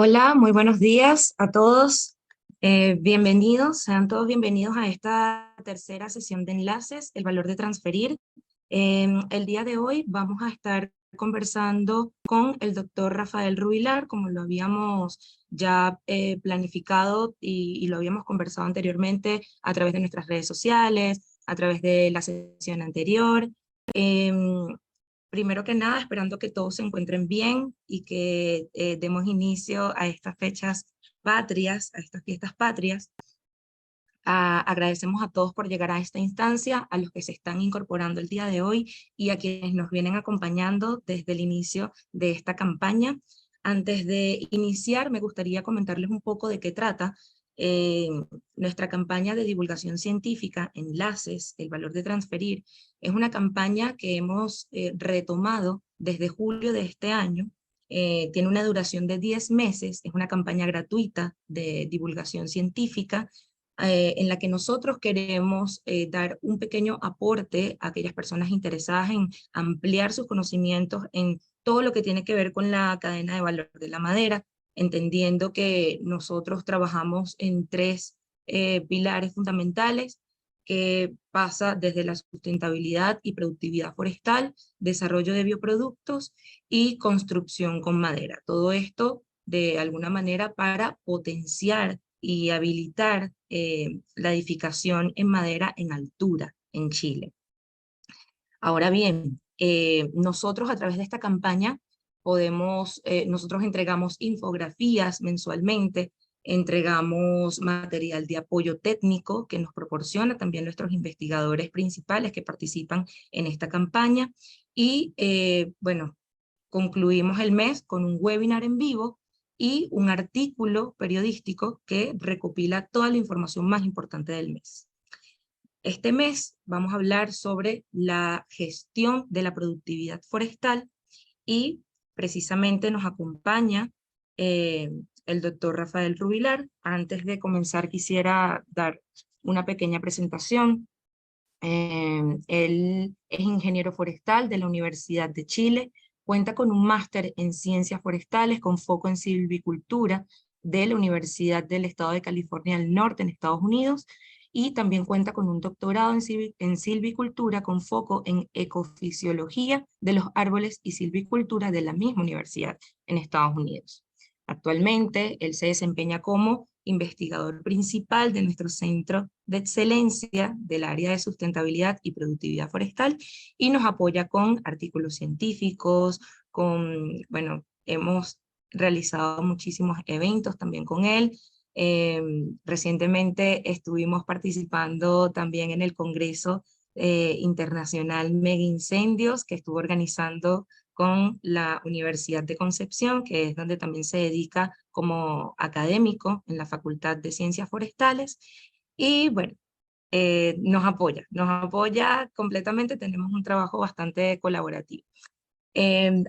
Hola, muy buenos días a todos. Bienvenidos, sean todos bienvenidos a esta tercera sesión de enlaces, el valor de transferir. El día de hoy vamos a estar conversando con el doctor Rafael Rubilar, como lo habíamos ya planificado y lo habíamos conversado anteriormente a través de nuestras redes sociales, a través de la sesión anterior. Em, Primero que nada, esperando que todos se encuentren bien y que demos inicio a estas fechas patrias, a estas fiestas patrias. Agradecemos a todos por llegar a esta instancia, a los que se están incorporando el día de hoy y a quienes nos vienen acompañando desde el inicio de esta campaña. Antes de iniciar, me gustaría comentarles un poco de qué trata eh, nuestra campaña de divulgación científica, Enlaces, el valor de transferir. Es una campaña que hemos retomado desde julio de este año. Tiene una duración de 10 meses, es una campaña gratuita de divulgación científica en la que nosotros queremos dar un pequeño aporte a aquellas personas interesadas en ampliar sus conocimientos en todo lo que tiene que ver con la cadena de valor de la madera, entendiendo que nosotros trabajamos en tres pilares fundamentales que pasa desde la sustentabilidad y productividad forestal, desarrollo de bioproductos y construcción con madera. Todo esto de alguna manera para potenciar y habilitar la edificación en madera en altura en Chile. Ahora bien, nosotros a través de esta campaña nosotros entregamos infografías mensualmente, entregamos material de apoyo técnico que nos proporciona también nuestros investigadores principales que participan en esta campaña y bueno, concluimos el mes con un webinar en vivo y un artículo periodístico que recopila toda la información más importante del mes. Este mes vamos a hablar sobre la gestión de la productividad forestal y precisamente nos acompaña el doctor Rafael Rubilar. Antes de comenzar quisiera dar una pequeña presentación. Él es ingeniero forestal de la Universidad de Chile, cuenta con un máster en ciencias forestales con foco en silvicultura de la Universidad del Estado de California del Norte en Estados Unidos, y también cuenta con un doctorado en silvicultura con foco en ecofisiología de los árboles y silvicultura de la misma universidad en Estados Unidos. Actualmente, él se desempeña como investigador principal de nuestro Centro de Excelencia del área de sustentabilidad y productividad forestal y nos apoya con artículos científicos, bueno, hemos realizado muchísimos eventos también con él. Recientemente estuvimos participando también en el Congreso Internacional Mega Incendios que estuvo organizando con la Universidad de Concepción, que es donde también se dedica como académico en la Facultad de Ciencias Forestales. Y bueno, nos apoya completamente, tenemos un trabajo bastante colaborativo.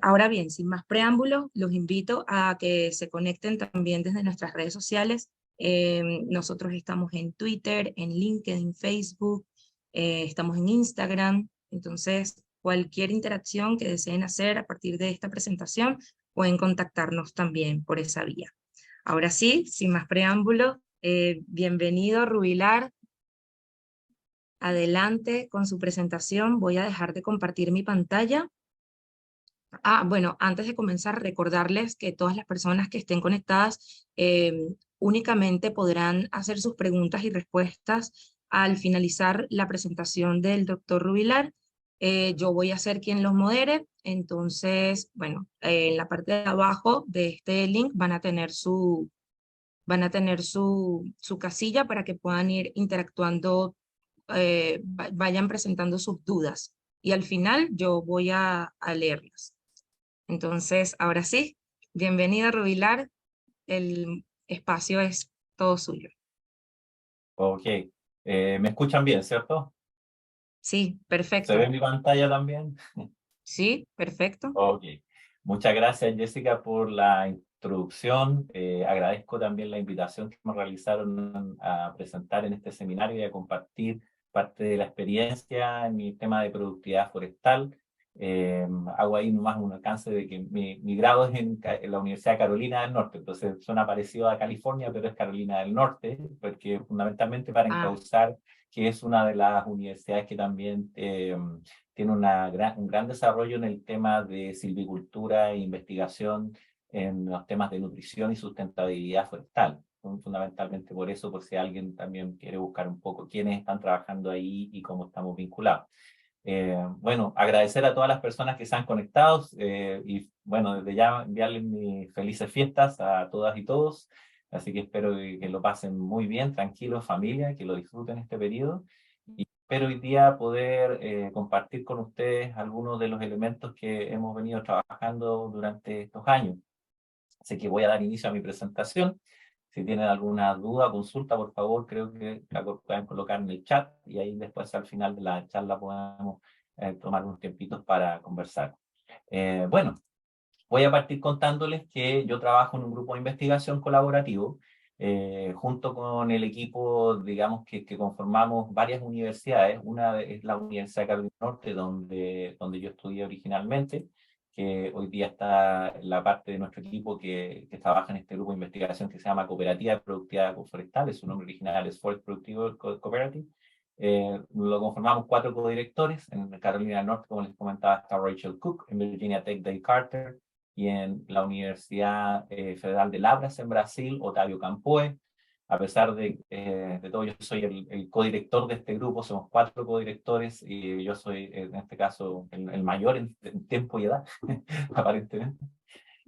Ahora bien, sin más preámbulos, los invito a que se conecten también desde nuestras redes sociales. Nosotros estamos en Twitter, en LinkedIn, Facebook, estamos en Instagram. Entonces, cualquier interacción que deseen hacer a partir de esta presentación, pueden contactarnos también por esa vía. Ahora sí, sin más preámbulos, bienvenido Rubilar. Adelante con su presentación. Voy a dejar de compartir mi pantalla. Bueno, antes de comenzar, recordarles que todas las personas que estén conectadas únicamente podrán hacer sus preguntas y respuestas al finalizar la presentación del doctor Rubilar. Yo voy a ser quien los modere, entonces, bueno, en la parte de abajo de este link van a tener su casilla para que puedan ir interactuando, vayan presentando sus dudas. Y al final yo voy a leerlas. Entonces, ahora sí, bienvenida Rubilar, el espacio es todo suyo. Ok, me escuchan bien, ¿cierto? Sí, ¿Se ve perfecto. mi pantalla también? Sí, perfecto. Ok, muchas gracias Jessica por la introducción. Agradezco también la invitación que me realizaron a presentar en este seminario y a compartir parte de la experiencia en mi tema de productividad forestal. Hago ahí nomás un alcance de que mi grado es en la Universidad de Carolina del Norte, entonces suena parecido a California, pero es Carolina del Norte, porque fundamentalmente para Ah, encauzar que es una de las universidades que también tiene un gran desarrollo en el tema de silvicultura e investigación en los temas de nutrición y sustentabilidad forestal. Fundamentalmente por eso, por si alguien también quiere buscar un poco quiénes están trabajando ahí y cómo estamos vinculados. Bueno, agradecer a todas las personas que se han conectado y bueno, desde ya enviarles mis felices fiestas a todas y todos. Así que espero que lo pasen muy bien, tranquilos, en familia, que lo disfruten este periodo. Y espero hoy día poder compartir con ustedes algunos de los elementos que hemos venido trabajando durante estos años. Así que voy a dar inicio a mi presentación. Si tienen alguna duda o consulta, por favor, creo que la pueden colocar en el chat y ahí después al final de la charla podemos tomar unos tiempitos para conversar. Bueno, voy a partir contándoles que yo trabajo en un grupo de investigación colaborativo junto con el equipo, digamos, que conformamos varias universidades. Una es la Universidad de Carolina del Norte, donde yo estudié originalmente, que hoy día está la parte de nuestro equipo que trabaja en este grupo de investigación que se llama Cooperativa de Productividad Forestal, su nombre original es Forest Productive Cooperative. Lo conformamos 4 codirectores. En Carolina del Norte, como les comentaba, está Rachel Cook, en Virginia Tech, Dave Carter, y en la Universidad Federal de Lavras en Brasil, Otávio Campoe. A pesar de todo, yo soy el codirector de este grupo, somos 4 codirectores y yo soy en este caso el mayor en tiempo y edad, aparentemente.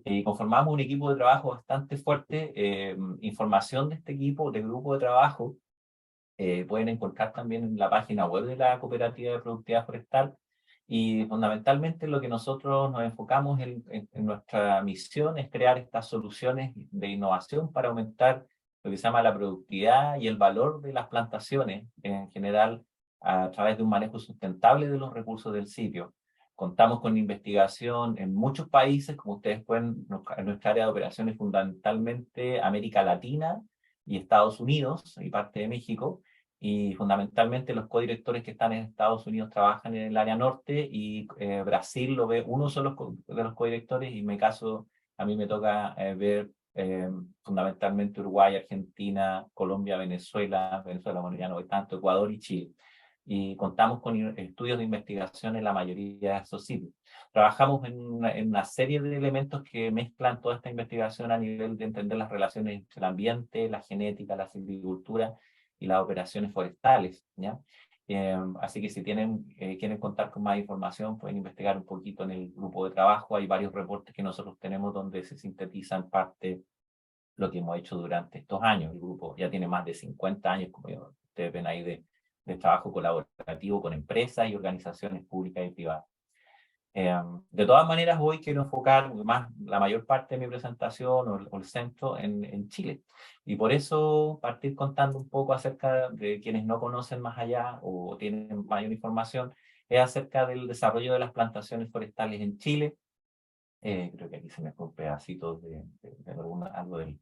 Y conformamos un equipo de trabajo bastante fuerte. Información de este equipo, de grupo de trabajo, pueden encontrar también en la página web de la Cooperativa de Productividad Forestal. Y fundamentalmente lo que nosotros nos enfocamos en nuestra misión es crear estas soluciones de innovación para aumentar lo que se llama la productividad y el valor de las plantaciones en general a través de un manejo sustentable de los recursos del sitio. Contamos con investigación en muchos países, como ustedes pueden, en nuestra área de operaciones fundamentalmente América Latina y Estados Unidos y parte de México, y fundamentalmente los codirectores que están en Estados Unidos trabajan en el área norte y Brasil lo ve, uno son de los codirectores y en mi caso a mí me toca ver fundamentalmente Uruguay, Argentina, Colombia, Venezuela, bueno ya no hay tanto, Ecuador y Chile. Y contamos con estudios de investigación en la mayoría de esos sitios. Trabajamos en una serie de elementos que mezclan toda esta investigación a nivel de entender las relaciones entre el ambiente, la genética, la silvicultura y las operaciones forestales, ¿ya? Así que si quieren contar con más información, pueden investigar un poquito en el grupo de trabajo. Hay varios reportes que nosotros tenemos donde se sintetizan parte lo que hemos hecho durante estos años. El grupo ya tiene más de 50 años, como ustedes ven ahí, de trabajo colaborativo con empresas y organizaciones públicas y privadas. De todas maneras, hoy quiero enfocar más la mayor parte de mi presentación o el centro en Chile. Y por eso partir contando un poco acerca de quienes no conocen más allá o tienen mayor información, es acerca del desarrollo de las plantaciones forestales en Chile. Creo que aquí se me fue un pedacito de algo de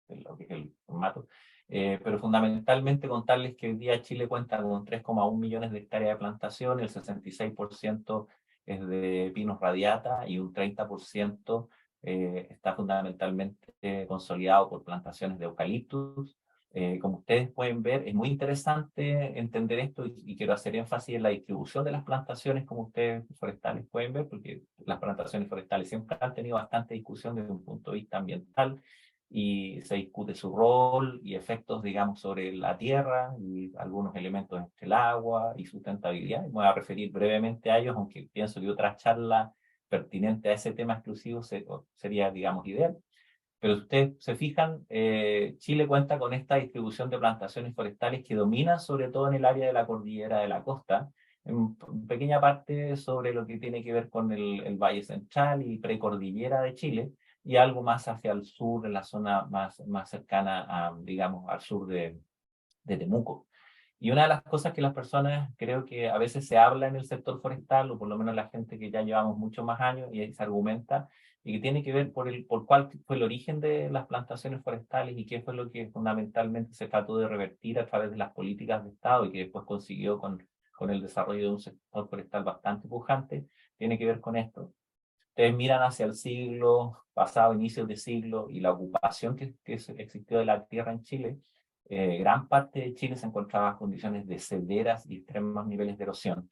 lo que es el formato. Pero fundamentalmente contarles que hoy día Chile cuenta con 3,1 millones de hectáreas de plantación, el 66% es de pinos radiata y un 30% está fundamentalmente consolidado por plantaciones de eucaliptus. Como ustedes pueden ver, es muy interesante entender esto y quiero hacer énfasis en la distribución de las plantaciones, como ustedes forestales pueden ver, porque las plantaciones forestales siempre han tenido bastante discusión desde un punto de vista ambiental y se discute su rol y efectos, digamos, sobre la tierra y algunos elementos entre el agua y sustentabilidad. Me voy a referir brevemente a ellos, aunque pienso que otra charla pertinente a ese tema exclusivo sería, digamos, ideal. Pero si ustedes se fijan, Chile cuenta con esta distribución de plantaciones forestales que dominan sobre todo en el área de la cordillera de la costa, en pequeña parte sobre lo que tiene que ver con el Valle Central y precordillera de Chile, y algo más hacia el sur, en la zona más cercana a, digamos, al sur de Temuco. Y una de las cosas que las personas creo que a veces se habla en el sector forestal, o por lo menos la gente que ya llevamos muchos más años, y se argumenta, y que tiene que ver por cuál fue el origen de las plantaciones forestales y qué fue lo que fundamentalmente se trató de revertir a través de las políticas de Estado y que después consiguió con el desarrollo de un sector forestal bastante pujante, tiene que ver con esto. Ustedes miran hacia el siglo pasado, inicios de siglo, y la ocupación que existió de la tierra en Chile, gran parte de Chile se encontraba en condiciones de severas y extremos niveles de erosión.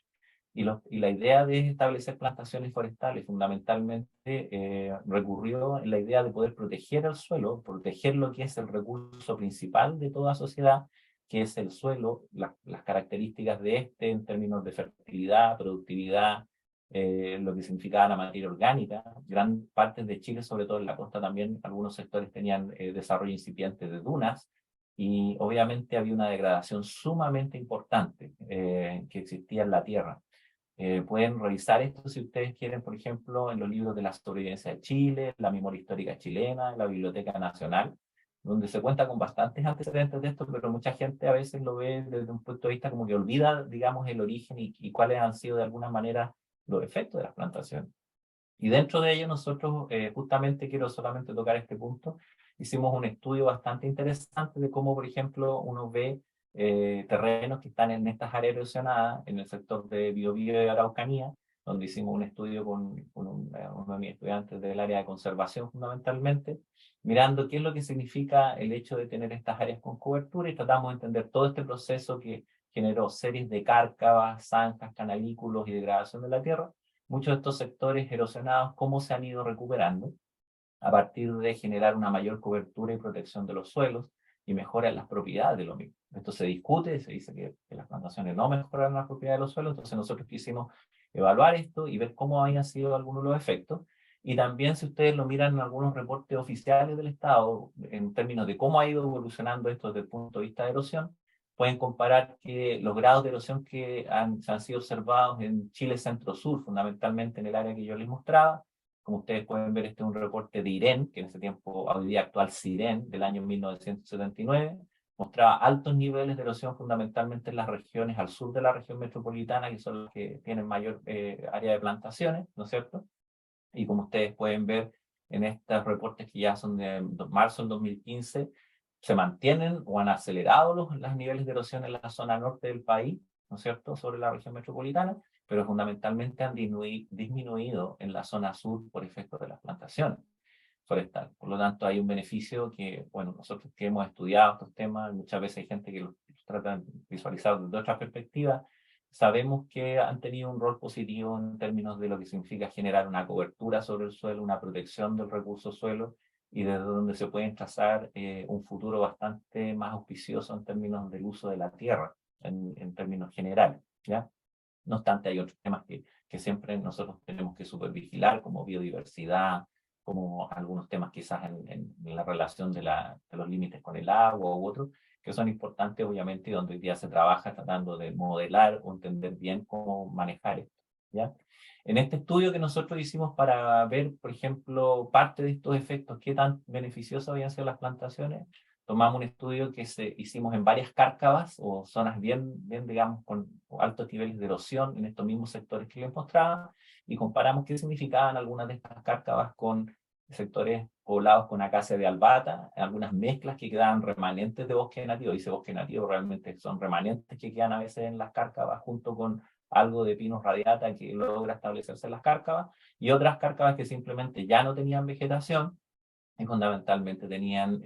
Y la idea de establecer plantaciones forestales fundamentalmente recurrió en la idea de poder proteger el suelo, proteger lo que es el recurso principal de toda sociedad, que es el suelo, las características de este en términos de fertilidad, productividad, lo que significaba la materia orgánica. Gran parte de Chile, sobre todo en la costa también, algunos sectores tenían desarrollo incipiente de dunas, y obviamente había una degradación sumamente importante que existía en la tierra. Pueden revisar esto si ustedes quieren, por ejemplo, en los libros de la sobrevivencia de Chile, la memoria histórica chilena, la Biblioteca Nacional, donde se cuenta con bastantes antecedentes de esto, pero mucha gente a veces lo ve desde un punto de vista como que olvida, digamos, el origen y cuáles han sido de alguna manera los efectos de las plantaciones. Y dentro de ello nosotros, justamente quiero solamente tocar este punto, hicimos un estudio bastante interesante de cómo, por ejemplo, uno ve terrenos que están en estas áreas erosionadas, en el sector de Biobío y Araucanía, donde hicimos un estudio con uno de mis estudiantes del área de conservación fundamentalmente, mirando qué es lo que significa el hecho de tener estas áreas con cobertura, y tratamos de entender todo este proceso que generó series de cárcavas, zanjas, canalículos y degradación de la tierra. Muchos de estos sectores erosionados, cómo se han ido recuperando a partir de generar una mayor cobertura y protección de los suelos y mejora en las propiedades de los mismos. Esto se discute, se dice que las plantaciones no mejoran las propiedades de los suelos, entonces nosotros quisimos evaluar esto y ver cómo habían sido algunos de los efectos. Y también, si ustedes lo miran en algunos reportes oficiales del Estado, en términos de cómo ha ido evolucionando esto desde el punto de vista de erosión, pueden comparar que los grados de erosión que se han sido observados en Chile centro-sur, fundamentalmente en el área que yo les mostraba. Como ustedes pueden ver, este es un reporte de IREN, que en ese tiempo, hoy día actual CIREN, del año 1979, mostraba altos niveles de erosión fundamentalmente en las regiones al sur de la región metropolitana, que son las que tienen mayor área de plantaciones, ¿no es cierto? Y como ustedes pueden ver en estos reportes que ya son de marzo del 2015, se mantienen o han acelerado los niveles de erosión en la zona norte del país, ¿no es cierto?, sobre la región metropolitana, pero fundamentalmente han disminuido en la zona sur por efecto de las plantaciones forestales. Por lo tanto, hay un beneficio que, bueno, nosotros que hemos estudiado estos temas, muchas veces hay gente que los trata de visualizar desde otra perspectiva, sabemos que han tenido un rol positivo en términos de lo que significa generar una cobertura sobre el suelo, una protección del recurso suelo, y desde donde se pueden trazar un futuro bastante más auspicioso en términos del uso de la tierra, en términos generales, ¿ya? No obstante, hay otros temas que siempre nosotros tenemos que supervigilar, como biodiversidad, como algunos temas quizás en la relación de los límites con el agua u otros, que son importantes obviamente y donde hoy día se trabaja tratando de modelar o entender bien cómo manejar esto, ¿ya? En este estudio que nosotros hicimos para ver, por ejemplo, parte de estos efectos, qué tan beneficiosas habían sido las plantaciones, tomamos un estudio que hicimos en varias cárcavas o zonas bien, digamos, con altos niveles de erosión en estos mismos sectores que les mostraba, y comparamos qué significaban algunas de estas cárcavas con sectores poblados con acacia de albata, algunas mezclas que quedaban remanentes de bosque nativo. Dice bosque nativo, realmente son remanentes que quedan a veces en las cárcavas junto con algo de Pinus radiata que logra establecerse en las cárcavas, y otras cárcavas que simplemente ya no tenían vegetación y fundamentalmente tenían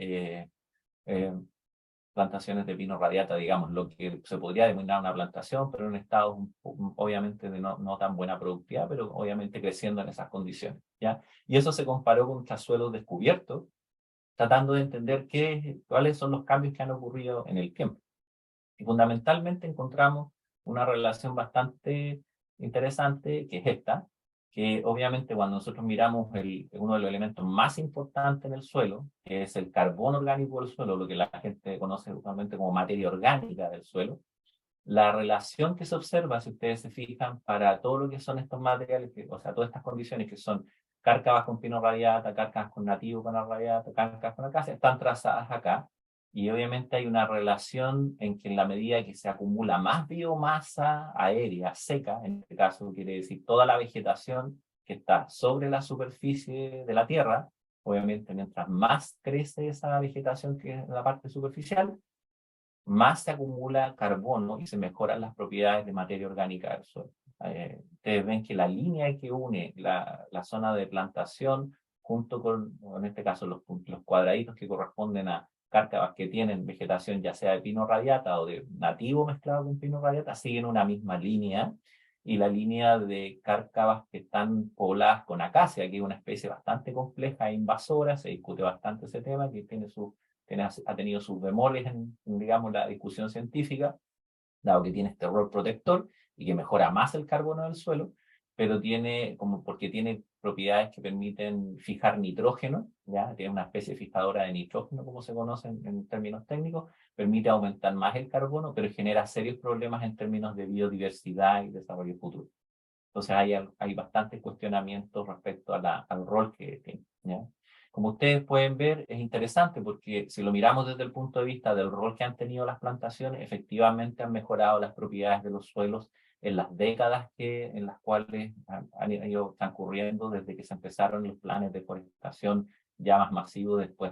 plantaciones de pino radiata, digamos, lo que se podría denominar una plantación, pero en estado obviamente de no tan buena productividad, pero obviamente creciendo en esas condiciones, ¿ya? Y eso se comparó con suelos descubiertos, tratando de entender cuáles son los cambios que han ocurrido en el tiempo. Y fundamentalmente encontramos una relación bastante interesante, que es esta, que obviamente cuando nosotros miramos uno de los elementos más importantes en el suelo, que es el carbono orgánico del suelo, lo que la gente conoce usualmente como materia orgánica del suelo, la relación que se observa, si ustedes se fijan, para todo lo que son estos materiales, o sea, todas estas condiciones que son cárcavas con pino radiata, cárcavas con nativo con radiata, cárcavas con acacia, están trazadas acá. Y obviamente hay una relación en que en la medida que se acumula más biomasa aérea seca, en este caso quiere decir toda la vegetación que está sobre la superficie de la Tierra, obviamente mientras más crece esa vegetación que es la parte superficial, más se acumula carbono y se mejoran las propiedades de materia orgánica del suelo. Ustedes ven que la línea que une la zona de plantación junto con, en este caso, los cuadraditos que corresponden a cárcavas que tienen vegetación ya sea de pino radiata o de nativo mezclado con pino radiata, siguen una misma línea, y la línea de cárcavas que están pobladas con acacia, que es una especie bastante compleja e invasora, se discute bastante ese tema, que ha tenido sus bemoles digamos, la discusión científica, dado que tiene este rol protector y que mejora más el carbono del suelo, pero porque tiene propiedades que permiten fijar nitrógeno, ¿ya? Tiene una especie fijadora de nitrógeno, como se conoce en términos técnicos, permite aumentar más el carbono, pero genera serios problemas en términos de biodiversidad y desarrollo futuro. Entonces hay bastantes cuestionamientos respecto al rol que tiene, ¿ya? Como ustedes pueden ver, es interesante porque si lo miramos desde el punto de vista del rol que han tenido las plantaciones, efectivamente han mejorado las propiedades de los suelos en las décadas en las cuales han ido transcurriendo desde que se empezaron los planes de forestación ya más masivos después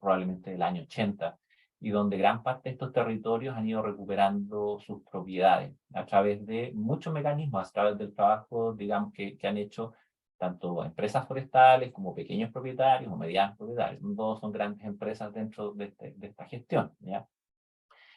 probablemente del año 80, y donde gran parte de estos territorios han ido recuperando sus propiedades a través de muchos mecanismos, a través del trabajo, digamos, que han hecho tanto empresas forestales como pequeños propietarios o medianos propietarios. Todos son grandes empresas dentro de esta gestión, ¿ya?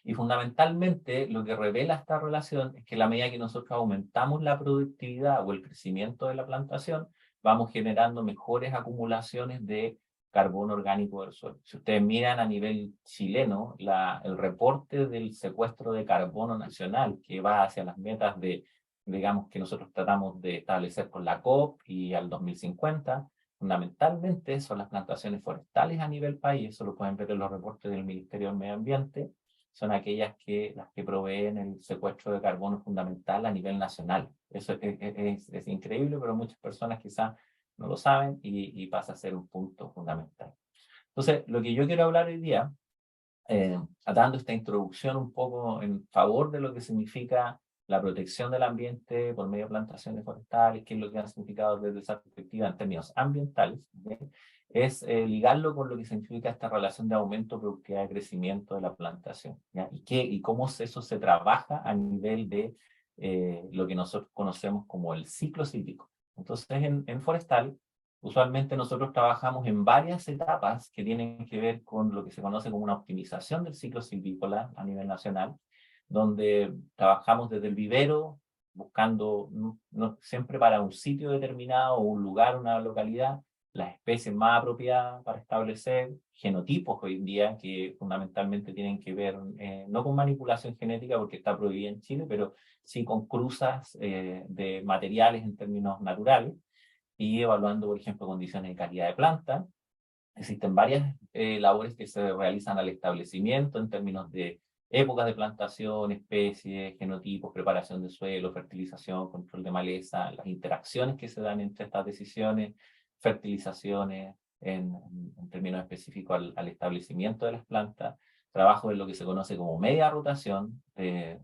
Y fundamentalmente lo que revela esta relación es que a la medida que nosotros aumentamos la productividad o el crecimiento de la plantación, vamos generando mejores acumulaciones de carbono orgánico del suelo. Si ustedes miran a nivel chileno, el reporte del secuestro de carbono nacional que va hacia las metas digamos, que nosotros tratamos de establecer con la COP y al 2050, fundamentalmente son las plantaciones forestales a nivel país, eso lo pueden ver en los reportes del Ministerio del Medio Ambiente, son las que proveen el secuestro de carbono fundamental a nivel nacional. Eso es increíble, pero muchas personas quizás no lo saben y pasa a ser un punto fundamental. Entonces, lo que yo quiero hablar hoy día, dando esta introducción un poco en favor de lo que significa la protección del ambiente por medio de plantaciones forestales, qué es lo que ha significado desde esa perspectiva en términos ambientales, ¿okay? Es ligarlo con lo que significa esta relación de aumento de productividad y crecimiento de la plantación, ¿ya? Y cómo eso se trabaja a nivel de lo que nosotros conocemos como el ciclo cíclico. Entonces, en forestal, usualmente nosotros trabajamos en varias etapas que tienen que ver con lo que se conoce como una optimización del ciclo silvícola a nivel nacional, donde trabajamos desde el vivero, buscando no siempre para un sitio determinado, un lugar, una localidad, las especies más apropiadas para establecer genotipos hoy en día que fundamentalmente tienen que ver no con manipulación genética porque está prohibida en Chile, pero sí con cruzas de materiales en términos naturales, y evaluando, por ejemplo, condiciones de calidad de planta. Existen varias labores que se realizan al establecimiento en términos de épocas de plantación, especies, genotipos, preparación de suelo, fertilización, control de maleza, las interacciones que se dan entre estas decisiones, fertilizaciones en términos específicos al establecimiento de las plantas, trabajo en lo que se conoce como media rotación,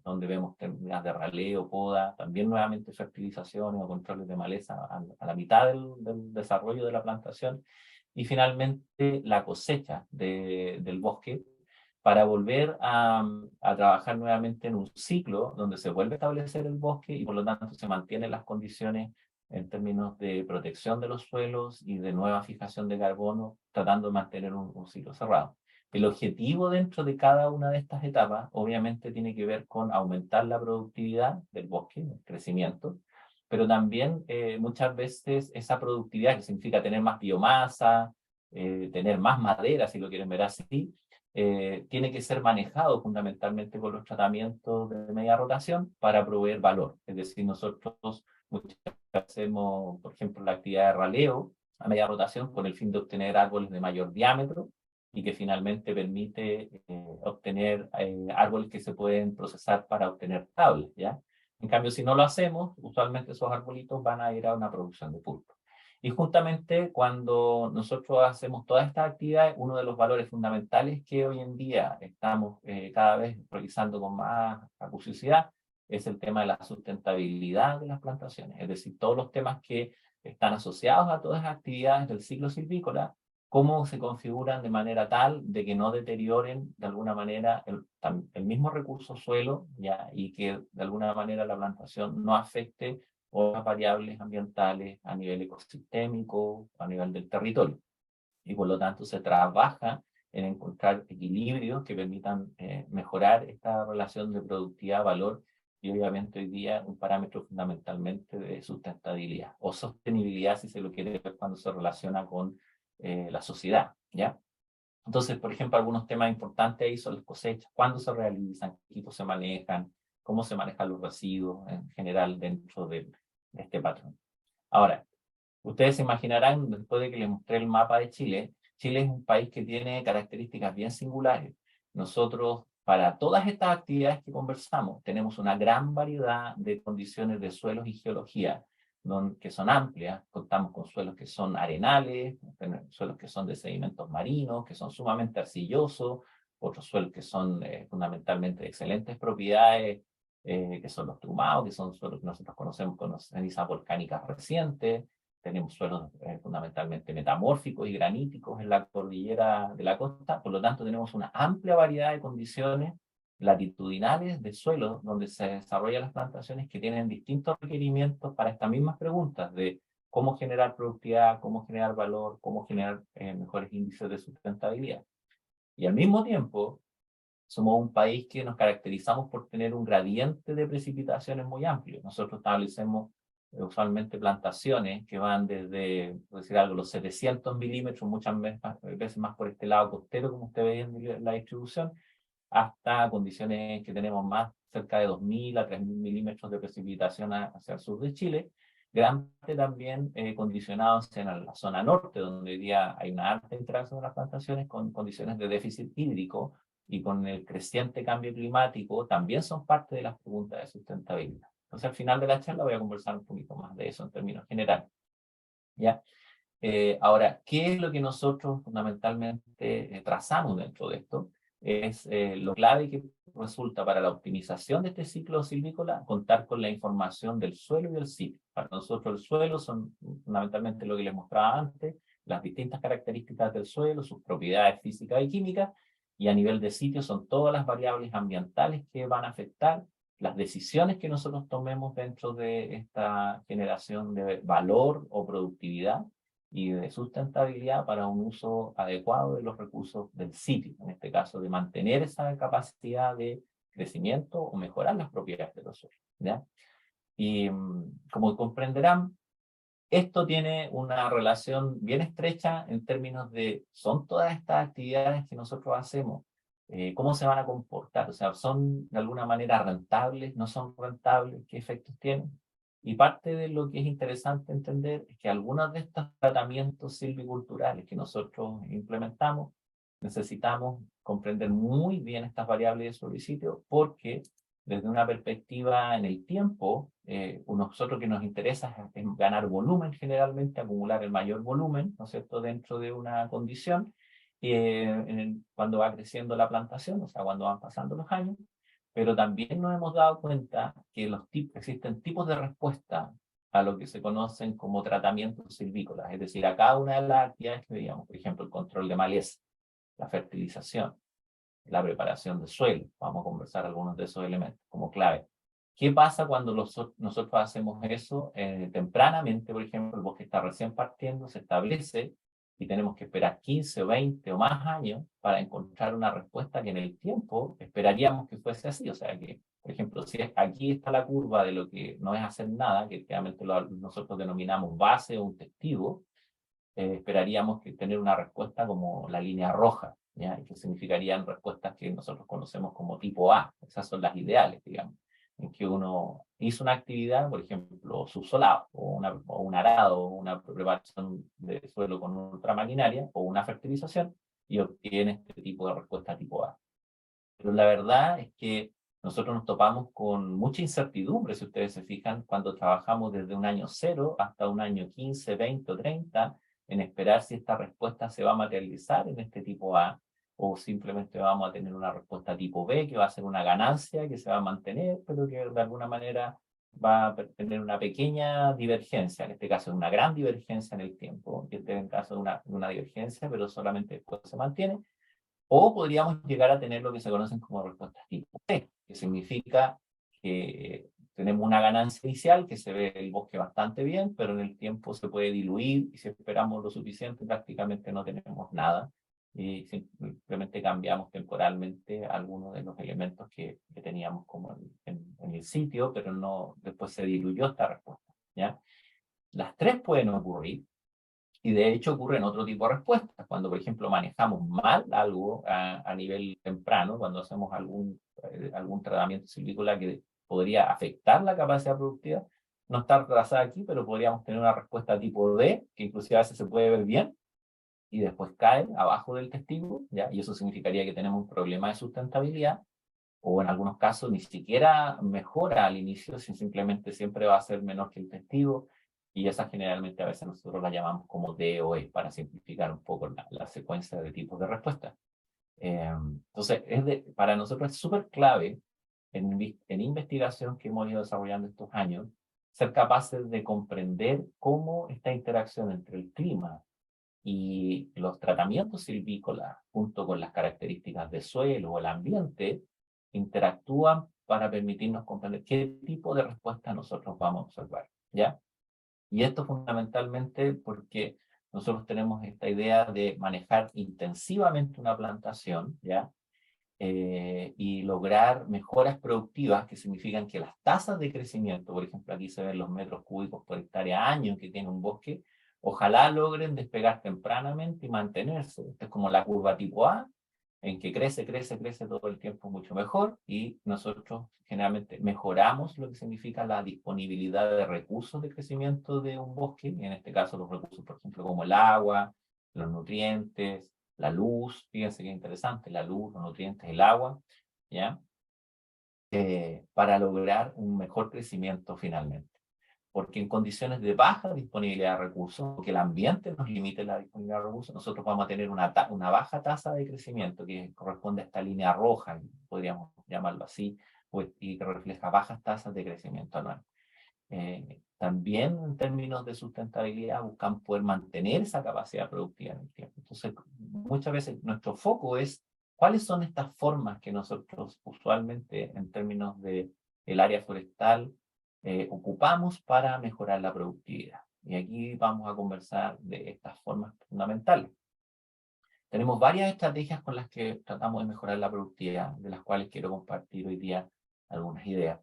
donde vemos técnicas de raleo, poda, también nuevamente fertilizaciones o controles de maleza a la mitad del desarrollo de la plantación, y finalmente la cosecha del bosque, para volver a trabajar nuevamente en un ciclo donde se vuelve a establecer el bosque y por lo tanto se mantienen las condiciones en términos de protección de los suelos y de nueva fijación de carbono, tratando de mantener un ciclo cerrado. El objetivo dentro de cada una de estas etapas obviamente tiene que ver con aumentar la productividad del bosque, el crecimiento, pero también muchas veces esa productividad, que significa tener más biomasa, tener más madera, si lo quieren ver así, tiene que ser manejado fundamentalmente con los tratamientos de media rotación para proveer valor. Es decir, nosotros muchas veces hacemos, por ejemplo, la actividad de raleo a media rotación con el fin de obtener árboles de mayor diámetro y que finalmente permite obtener árboles que se pueden procesar para obtener tablas, ¿ya? En cambio, si no lo hacemos, usualmente esos arbolitos van a ir a una producción de pulpa. Y justamente cuando nosotros hacemos todas estas actividades, uno de los valores fundamentales que hoy en día estamos cada vez realizando con más acuciosidad es el tema de la sustentabilidad de las plantaciones. Es decir, todos los temas que están asociados a todas las actividades del ciclo silvícola cómo se configuran de manera tal de que no deterioren de alguna manera el mismo recurso suelo, ¿ya? Y que de alguna manera la plantación no afecte otras variables ambientales a nivel ecosistémico, a nivel del territorio. Y por lo tanto se trabaja en encontrar equilibrios que permitan mejorar esta relación de productividad-valor y obviamente hoy día un parámetro fundamentalmente de sustentabilidad o sostenibilidad si se lo quiere ver cuando se relaciona con la sociedad, ¿ya? Entonces, por ejemplo, algunos temas importantes ahí son las cosechas, cuándo se realizan, qué equipos se manejan, cómo se manejan los residuos en general dentro de este patrón. Ahora, ustedes se imaginarán, después de que les mostré el mapa de Chile, Chile es un país que tiene características bien singulares. Nosotros, para todas estas actividades que conversamos, tenemos una gran variedad de condiciones de suelos y geología, que son amplias. Contamos con suelos que son arenales, suelos que son de sedimentos marinos, que son sumamente arcillosos, otros suelos que son fundamentalmente de excelentes propiedades, que son los trumados, que son suelos que nosotros conocemos con cenizas volcánicas recientes. Tenemos suelos fundamentalmente metamórficos y graníticos en la cordillera de la costa, por lo tanto tenemos una amplia variedad de condiciones latitudinales de suelos donde se desarrollan las plantaciones que tienen distintos requerimientos para estas mismas preguntas de cómo generar productividad, cómo generar valor, cómo generar mejores índices de sustentabilidad. Y al mismo tiempo, somos un país que nos caracterizamos por tener un gradiente de precipitaciones muy amplio. Nosotros establecemos usualmente plantaciones que van desde, por decir algo, los 700 milímetros, muchas veces más por este lado costero, como usted ve en la distribución, hasta condiciones que tenemos más cerca de 2.000 a 3.000 milímetros de precipitación hacia el sur de Chile, gran parte también condicionados en la zona norte, donde hoy día hay una alta interacción de las plantaciones con condiciones de déficit hídrico y con el creciente cambio climático, también son parte de las preguntas de sustentabilidad. Entonces, al final de la charla voy a conversar un poquito más de eso en términos generales. ¿Ya? Ahora, ¿qué es lo que nosotros fundamentalmente trazamos dentro de esto? Es lo clave que resulta para la optimización de este ciclo silvícola, contar con la información del suelo y del sitio. Para nosotros el suelo son fundamentalmente lo que les mostraba antes, las distintas características del suelo, sus propiedades físicas y químicas, y a nivel de sitio son todas las variables ambientales que van a afectar las decisiones que nosotros tomemos dentro de esta generación de valor o productividad y de sustentabilidad para un uso adecuado de los recursos del sitio, en este caso de mantener esa capacidad de crecimiento o mejorar las propiedades de los suelos, ¿ya? Y como comprenderán, esto tiene una relación bien estrecha en términos de, ¿son todas estas actividades que nosotros hacemos? ¿Cómo se van a comportar? O sea, ¿son de alguna manera rentables? ¿No son rentables? ¿Qué efectos tienen? Y parte de lo que es interesante entender es que algunos de estos tratamientos silviculturales que nosotros implementamos, necesitamos comprender muy bien estas variables de suelo y sitio porque desde una perspectiva en el tiempo, nosotros que nos interesa es ganar volumen generalmente, acumular el mayor volumen, ¿no es cierto?, dentro de una condición, cuando va creciendo la plantación, o sea, cuando van pasando los años, pero también nos hemos dado cuenta que existen tipos de respuesta a lo que se conocen como tratamientos silvícolas, es decir, a cada una de las actividades que veíamos, por ejemplo, el control de maleza, la fertilización, la preparación de suelo. Vamos a conversar algunos de esos elementos como clave. ¿Qué pasa cuando nosotros hacemos eso tempranamente? Por ejemplo, el bosque está recién partiendo, se establece y tenemos que esperar 15 o 20 o más años para encontrar una respuesta que en el tiempo esperaríamos que fuese así. O sea que, por ejemplo, si aquí está la curva de lo que no es hacer nada, que realmente nosotros denominamos base o un testigo, esperaríamos que tener una respuesta como la línea roja, ¿ya? Que significarían respuestas que nosotros conocemos como tipo A. Esas son las ideales, digamos, en que uno hizo una actividad, por ejemplo, subsolado, o un arado, o una preparación de suelo con ultramaquinaria, o una fertilización, y obtiene este tipo de respuesta tipo A. Pero la verdad es que nosotros nos topamos con mucha incertidumbre, si ustedes se fijan, cuando trabajamos desde un año 0 hasta un año 15, 20 o 30, en esperar si esta respuesta se va a materializar en este tipo A, o simplemente vamos a tener una respuesta tipo B, que va a ser una ganancia que se va a mantener, pero que de alguna manera va a tener una pequeña divergencia, en este caso una gran divergencia en el tiempo, que esté en caso de una divergencia, pero solamente después se mantiene, o podríamos llegar a tener lo que se conocen como respuestas tipo T, que significa que tenemos una ganancia inicial, que se ve el bosque bastante bien, pero en el tiempo se puede diluir y si esperamos lo suficiente prácticamente no tenemos nada y simplemente cambiamos temporalmente algunos de los elementos que teníamos como en el sitio, pero no, después se diluyó esta respuesta, ¿ya? Las tres pueden ocurrir, y de hecho ocurren otro tipo de respuestas. Cuando, por ejemplo, manejamos mal algo a nivel temprano, cuando hacemos algún tratamiento silvícola que podría afectar la capacidad productiva, no está trazada aquí, pero podríamos tener una respuesta tipo D, que inclusive a veces se puede ver bien, y después cae abajo del testigo, ¿ya? Y eso significaría que tenemos un problema de sustentabilidad, o en algunos casos ni siquiera mejora al inicio, sino simplemente siempre va a ser menor que el testigo, y esa generalmente a veces nosotros la llamamos como D o E, para simplificar un poco la secuencia de tipos de respuesta. Entonces, para nosotros es súper clave en investigación que hemos ido desarrollando estos años, ser capaces de comprender cómo esta interacción entre el clima y los tratamientos silvícolas, junto con las características de suelo o el ambiente, interactúan para permitirnos comprender qué tipo de respuesta nosotros vamos a observar, ¿ya? Y esto fundamentalmente porque nosotros tenemos esta idea de manejar intensivamente una plantación, ¿ya? Y lograr mejoras productivas que significan que las tasas de crecimiento, por ejemplo, aquí se ven los metros cúbicos por hectárea año que tiene un bosque, ojalá logren despegar tempranamente y mantenerse. Esta es como la curva tipo A, en que crece, crece, crece todo el tiempo mucho mejor y nosotros generalmente mejoramos lo que significa la disponibilidad de recursos de crecimiento de un bosque, en este caso los recursos, por ejemplo, como el agua, los nutrientes, la luz, fíjense qué interesante, la luz, los nutrientes, el agua, ¿ya? Para lograr un mejor crecimiento finalmente. Porque en condiciones de baja disponibilidad de recursos, que el ambiente nos limite la disponibilidad de recursos, nosotros vamos a tener una baja tasa de crecimiento que corresponde a esta línea roja, podríamos llamarlo así, pues, y que refleja bajas tasas de crecimiento anual. También en términos de sustentabilidad buscan poder mantener esa capacidad productiva en el tiempo. Entonces, muchas veces nuestro foco es cuáles son estas formas que nosotros usualmente en términos de el área forestal ocupamos para mejorar la productividad. Y aquí vamos a conversar de estas formas fundamentales. Tenemos varias estrategias con las que tratamos de mejorar la productividad, de las cuales quiero compartir hoy día algunas ideas.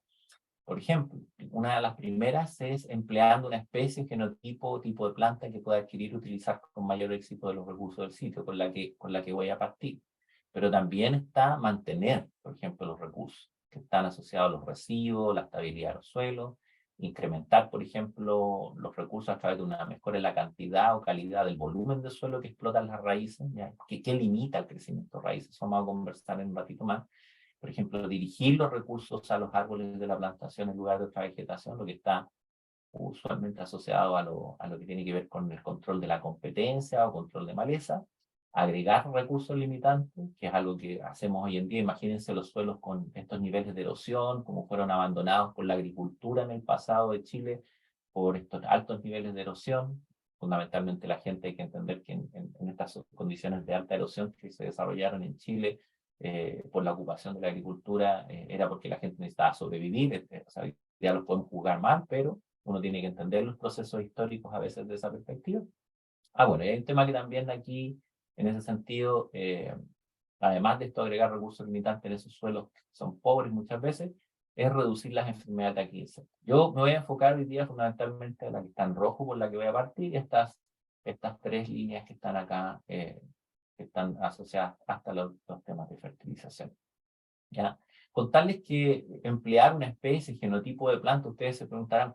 Por ejemplo, una de las primeras es empleando una especie, genotipo, tipo de planta que pueda adquirir y utilizar con mayor éxito de los recursos del sitio con la que voy a partir. Pero también está mantener, por ejemplo, los recursos que están asociados a los residuos, la estabilidad de los suelos, incrementar, por ejemplo, los recursos a través de una mejora en la cantidad o calidad del volumen de suelo que explotan las raíces, ¿ya? ¿Qué limita el crecimiento de raíces? Eso vamos a conversar en un ratito más. Por ejemplo, dirigir los recursos a los árboles de la plantación en lugar de otra vegetación, lo que está usualmente asociado a lo que tiene que ver con el control de la competencia o control de maleza, agregar recursos limitantes, que es algo que hacemos hoy en día. Imagínense los suelos con estos niveles de erosión, como fueron abandonados por la agricultura en el pasado de Chile, por estos altos niveles de erosión. Fundamentalmente la gente hay que entender que en estas condiciones de alta erosión que se desarrollaron en Chile, por la ocupación de la agricultura, era porque la gente necesitaba sobrevivir. O sea, ya lo podemos juzgar mal, pero uno tiene que entender los procesos históricos a veces de esa perspectiva. Bueno, y hay un tema que también aquí, en ese sentido, además de esto, agregar recursos limitantes en esos suelos que son pobres muchas veces, es reducir las enfermedades de aquí insectos. Yo me voy a enfocar hoy día fundamentalmente en la que está en rojo, por la que voy a partir, estas tres líneas que están acá, que están asociadas hasta los temas de fertilización. ¿Ya? Contarles que emplear una especie, genotipo de planta, ustedes se preguntarán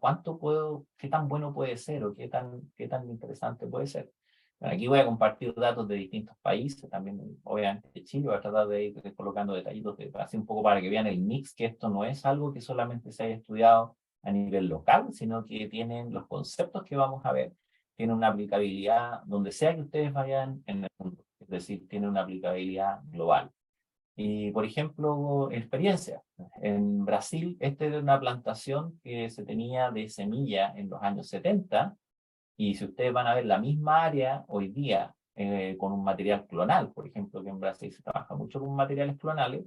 qué tan bueno puede ser o qué tan interesante puede ser. Bueno, aquí voy a compartir datos de distintos países, también obviamente de Chile, voy a tratar de ir colocando detallitos, así un poco para que vean el mix, que esto no es algo que solamente se haya estudiado a nivel local, sino que tienen los conceptos que vamos a ver, tienen una aplicabilidad donde sea que ustedes vayan en el mundo, es decir, tienen una aplicabilidad global. Y, por ejemplo, experiencia. En Brasil, esta era una plantación que se tenía de semilla en los años 70, y si ustedes van a ver la misma área hoy día con un material clonal, por ejemplo, que en Brasil se trabaja mucho con materiales clonales,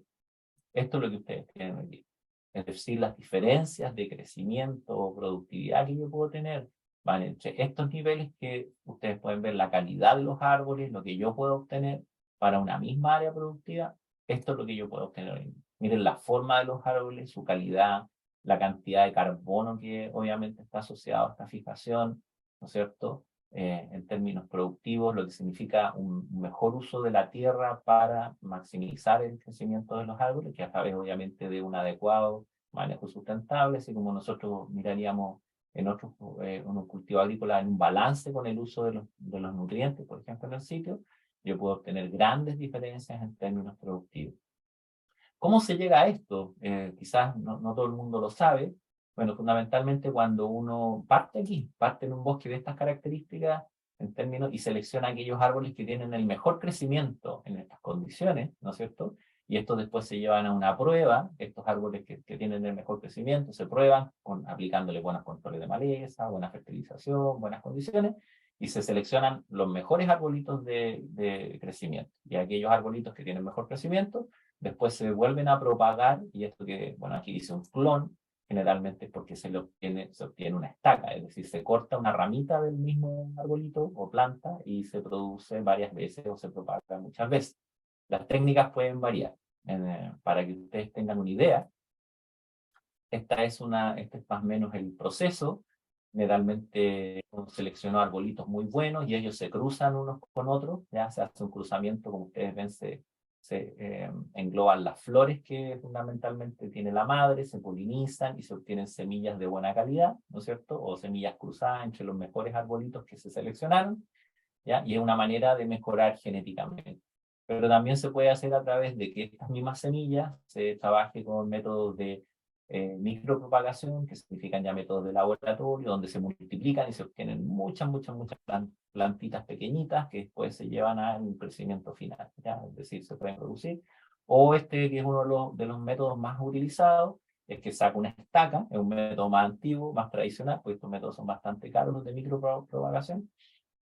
esto es lo que ustedes tienen hoy día. Es decir, las diferencias de crecimiento o productividad que yo puedo tener van entre estos niveles que ustedes pueden ver la calidad de los árboles, lo que yo puedo obtener para una misma área productiva. Esto es lo que yo puedo obtener hoy. Miren la forma de los árboles, su calidad, la cantidad de carbono que obviamente está asociado a esta fijación, ¿no es cierto? En términos productivos, lo que significa un mejor uso de la tierra para maximizar el crecimiento de los árboles, que a través obviamente de un adecuado manejo sustentable, así como nosotros miraríamos en otros un cultivo agrícola en un balance con el uso de los nutrientes, por ejemplo, en el sitio, yo puedo obtener grandes diferencias en términos productivos. ¿Cómo se llega a esto? Quizás no todo el mundo lo sabe. Bueno, fundamentalmente cuando uno parte aquí, parte en un bosque de estas características en términos y selecciona aquellos árboles que tienen el mejor crecimiento en estas condiciones, ¿no es cierto? Y estos después se llevan a una prueba, estos árboles que tienen el mejor crecimiento se prueban aplicándole buenos controles de maleza, buena fertilización, buenas condiciones, y se seleccionan los mejores arbolitos de crecimiento. Y aquellos arbolitos que tienen mejor crecimiento después se vuelven a propagar, y esto que, bueno, aquí dice un clon, generalmente es porque se obtiene una estaca, es decir, se corta una ramita del mismo arbolito o planta y se produce varias veces o se propaga muchas veces. Las técnicas pueden variar. Para que ustedes tengan una idea, este es más o menos el proceso. Generalmente uno selecciona arbolitos muy buenos y ellos se cruzan unos con otros, ya se hace un cruzamiento, como ustedes ven, se engloban las flores que fundamentalmente tiene la madre, se polinizan y se obtienen semillas de buena calidad, ¿no es cierto? O semillas cruzadas entre los mejores arbolitos que se seleccionaron, ¿ya? Y es una manera de mejorar genéticamente. Pero también se puede hacer a través de que estas mismas semillas se trabaje con métodos de micropropagación, que significan ya métodos de laboratorio, donde se multiplican y se obtienen muchas plantitas pequeñitas que después se llevan a un crecimiento final, ¿ya? Es decir, se pueden producir. O este, que es uno de los métodos más utilizados, es que saca una estaca, es un método más antiguo, más tradicional, pues estos métodos son bastante caros, los de micropropagación,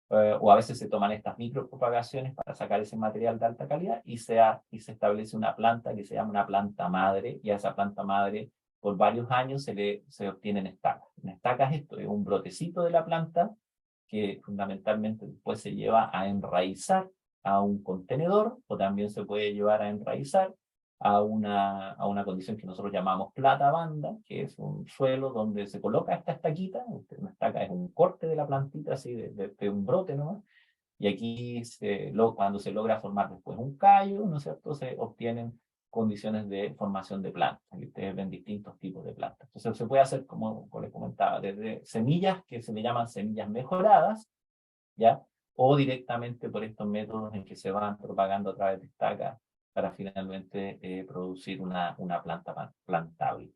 o a veces se toman estas micropropagaciones para sacar ese material de alta calidad y se establece una planta que se llama una planta madre, y a esa planta madre por varios años se obtienen estacas. Una estaca es esto, es un brotecito de la planta que fundamentalmente después se lleva a enraizar a un contenedor, o también se puede llevar a enraizar a una condición que nosotros llamamos plata banda, que es un suelo donde se coloca esta estaquita. Una estaca es un corte de la plantita, así de un brote nomás, y aquí cuando se logra formar después un callo, ¿no es cierto?, se obtienen condiciones de formación de plantas, y ustedes ven distintos tipos de plantas. Entonces se puede hacer, como les comentaba, desde semillas que se le llaman semillas mejoradas, ¿ya? O directamente por estos métodos en que se van propagando a través de estacas para finalmente producir una planta plantable,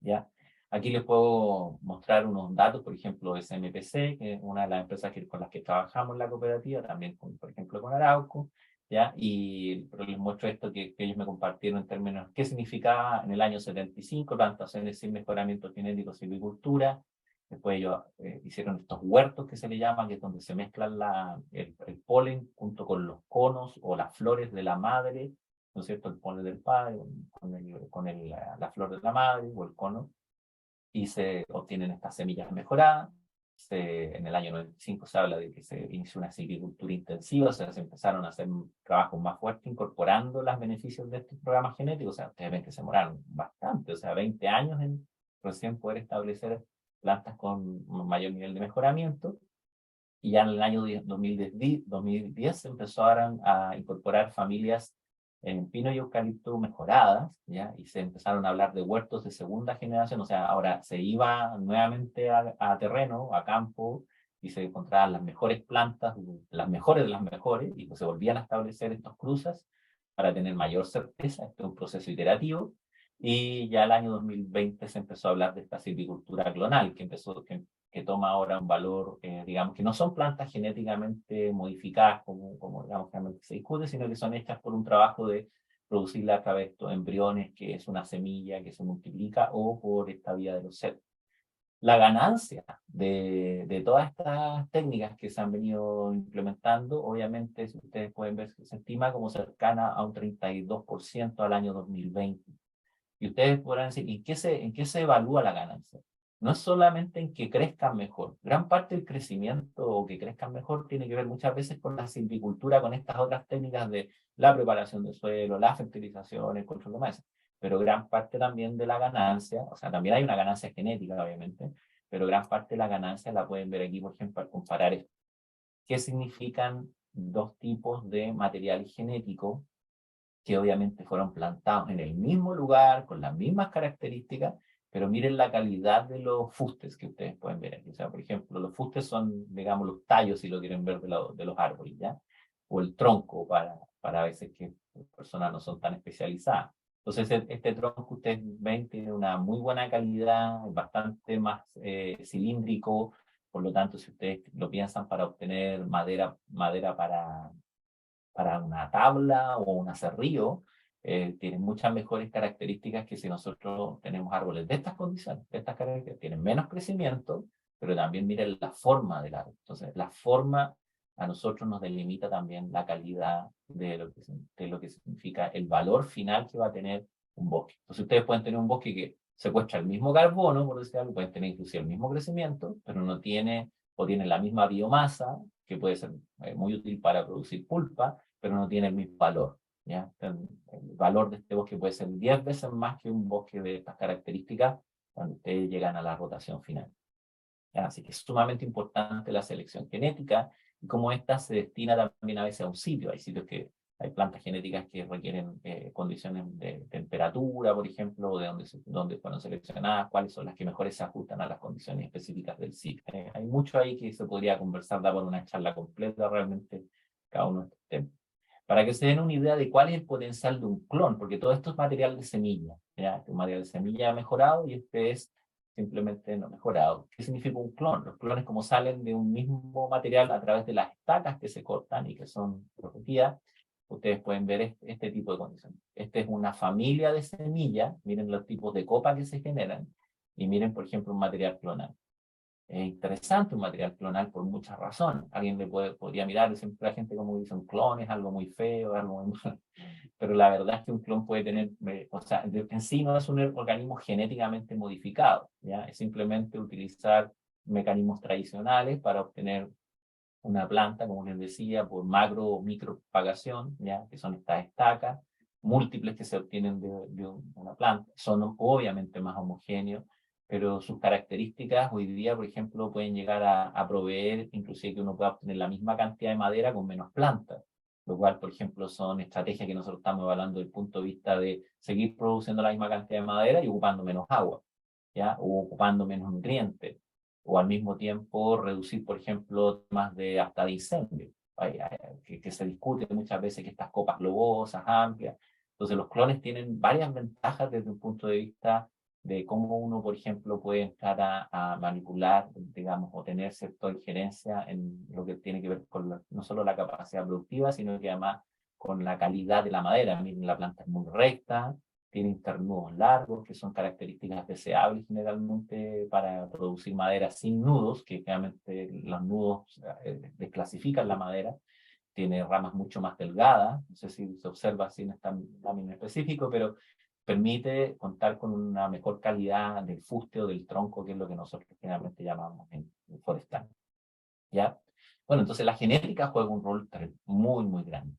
¿ya? Aquí les puedo mostrar unos datos, por ejemplo, SMPC, que es una de las empresas con las que trabajamos en la cooperativa, también por ejemplo con Arauco, ¿ya? Pero les muestro esto que ellos me compartieron en términos, qué significaba en el año 75, plantaciones sin mejoramiento genético, silvicultura. Después ellos hicieron estos huertos que se le llaman, que es donde se mezclan el polen junto con los conos o las flores de la madre, ¿no es cierto?, el polen del padre, la flor de la madre o el cono, y se obtienen estas semillas mejoradas. En el año 95 se habla de que se inició una silvicultura intensiva, o sea, se empezaron a hacer trabajos más fuertes incorporando los beneficios de estos programas genéticos. O sea, ustedes ven que se demoraron bastante, o sea, 20 años en recién poder establecer plantas con un mayor nivel de mejoramiento. Y ya en el año 2010 se empezó a incorporar familias en pino y eucalipto mejoradas, ¿ya? Y se empezaron a hablar de huertos de segunda generación. O sea, ahora se iba nuevamente a terreno, a campo, y se encontraban las mejores plantas, las mejores de las mejores, y pues se volvían a establecer estos cruzas para tener mayor certeza. Este es un proceso iterativo. Y ya el año 2020 se empezó a hablar de esta silvicultura clonal, que toma ahora un valor, digamos, que no son plantas genéticamente modificadas como digamos, realmente se discute, sino que son hechas por un trabajo de producirla a través de estos embriones, que es una semilla que se multiplica, o por esta vía de los ceros. La ganancia de todas estas técnicas que se han venido implementando, obviamente, si ustedes pueden ver, se estima como cercana a un 32% al año 2020. Y ustedes podrán decir, en qué se evalúa la ganancia? No es solamente en que crezcan mejor. Gran parte del crecimiento o que crezcan mejor tiene que ver muchas veces con la silvicultura, con estas otras técnicas de la preparación del suelo, la fertilización, el control de maleza. Pero gran parte también de la ganancia, o sea, también hay una ganancia genética, obviamente, pero gran parte de la ganancia la pueden ver aquí, por ejemplo, al comparar esto. ¿Qué significan dos tipos de material genético que obviamente fueron plantados en el mismo lugar, con las mismas características, pero miren la calidad de los fustes que ustedes pueden ver aquí? O sea, por ejemplo, los fustes son, digamos, los tallos, si lo quieren ver, de los árboles, ¿ya? O el tronco, para a veces que personas no son tan especializadas. Entonces, este tronco que ustedes ven tiene una muy buena calidad, es bastante más cilíndrico, por lo tanto, si ustedes lo piensan para obtener madera para una tabla o un aserrío, tienen muchas mejores características que si nosotros tenemos árboles de estas condiciones, de estas características. Tienen menos crecimiento, pero también miren la forma del árbol. Entonces, la forma a nosotros nos delimita también la calidad de lo que significa el valor final que va a tener un bosque. Entonces, ustedes pueden tener un bosque que secuestra el mismo carbono, por decir algo, pueden tener inclusive el mismo crecimiento, pero no tiene, o tiene la misma biomasa, que puede ser muy útil para producir pulpa, pero no tiene el mismo valor. ¿Ya? El valor de este bosque puede ser 10 veces más que un bosque de estas características cuando ustedes llegan a la rotación final. ¿Ya? Así que es sumamente importante la selección genética y como esta se destina también a veces a un sitio. Hay sitios que hay plantas genéticas que requieren condiciones de temperatura, por ejemplo, de donde fueron seleccionadas, cuáles son las que mejores se ajustan a las condiciones específicas del sitio. Hay mucho ahí que se podría conversar, da por una charla completa realmente cada uno de estos temas. Para que se den una idea de cuál es el potencial de un clon, porque todo esto es material de semilla, ¿ya? Este es un material de semilla mejorado y este es simplemente no mejorado. ¿Qué significa un clon? Los clones, como salen de un mismo material a través de las estacas que se cortan y que son protegidas, ustedes pueden ver este tipo de condiciones. Esta es una familia de semillas, miren los tipos de copa que se generan, y miren, por ejemplo, un material clonal. Es interesante un material clonal por muchas razones. Alguien podría mirar, siempre la gente como dice, un clon es algo muy feo, algo muy malo. Pero la verdad es que un clon puede tener, o sea, en sí no es un organismo genéticamente modificado, ¿ya? Es simplemente utilizar mecanismos tradicionales para obtener una planta, como les decía, por macro o micropropagación, ¿ya? Que son estas estacas múltiples que se obtienen de una planta. Son obviamente más homogéneos, pero sus características hoy día, por ejemplo, pueden llegar a proveer, inclusive que uno pueda obtener la misma cantidad de madera con menos plantas, lo cual, por ejemplo, son estrategias que nosotros estamos evaluando desde el punto de vista de seguir produciendo la misma cantidad de madera y ocupando menos agua, ¿ya? O ocupando menos nutrientes, o al mismo tiempo reducir, por ejemplo, temas de hasta de incendio, que se discute muchas veces que estas copas globosas, amplias. Entonces los clones tienen varias ventajas desde un punto de vista de cómo uno, por ejemplo, puede entrar a manipular, digamos, o tener cierta injerencia en lo que tiene que ver con no solo la capacidad productiva, sino que además con la calidad de la madera. Miren, la planta es muy recta, tiene internudos largos, que son características deseables generalmente para producir madera sin nudos, que realmente los nudos desclasifican la madera. Tiene ramas mucho más delgadas, no sé si se observa así en esta lámina específico, pero permite contar con una mejor calidad del fuste o del tronco, que es lo que nosotros generalmente llamamos en forestal. ¿Ya? Bueno, entonces la genética juega un rol muy, muy grande.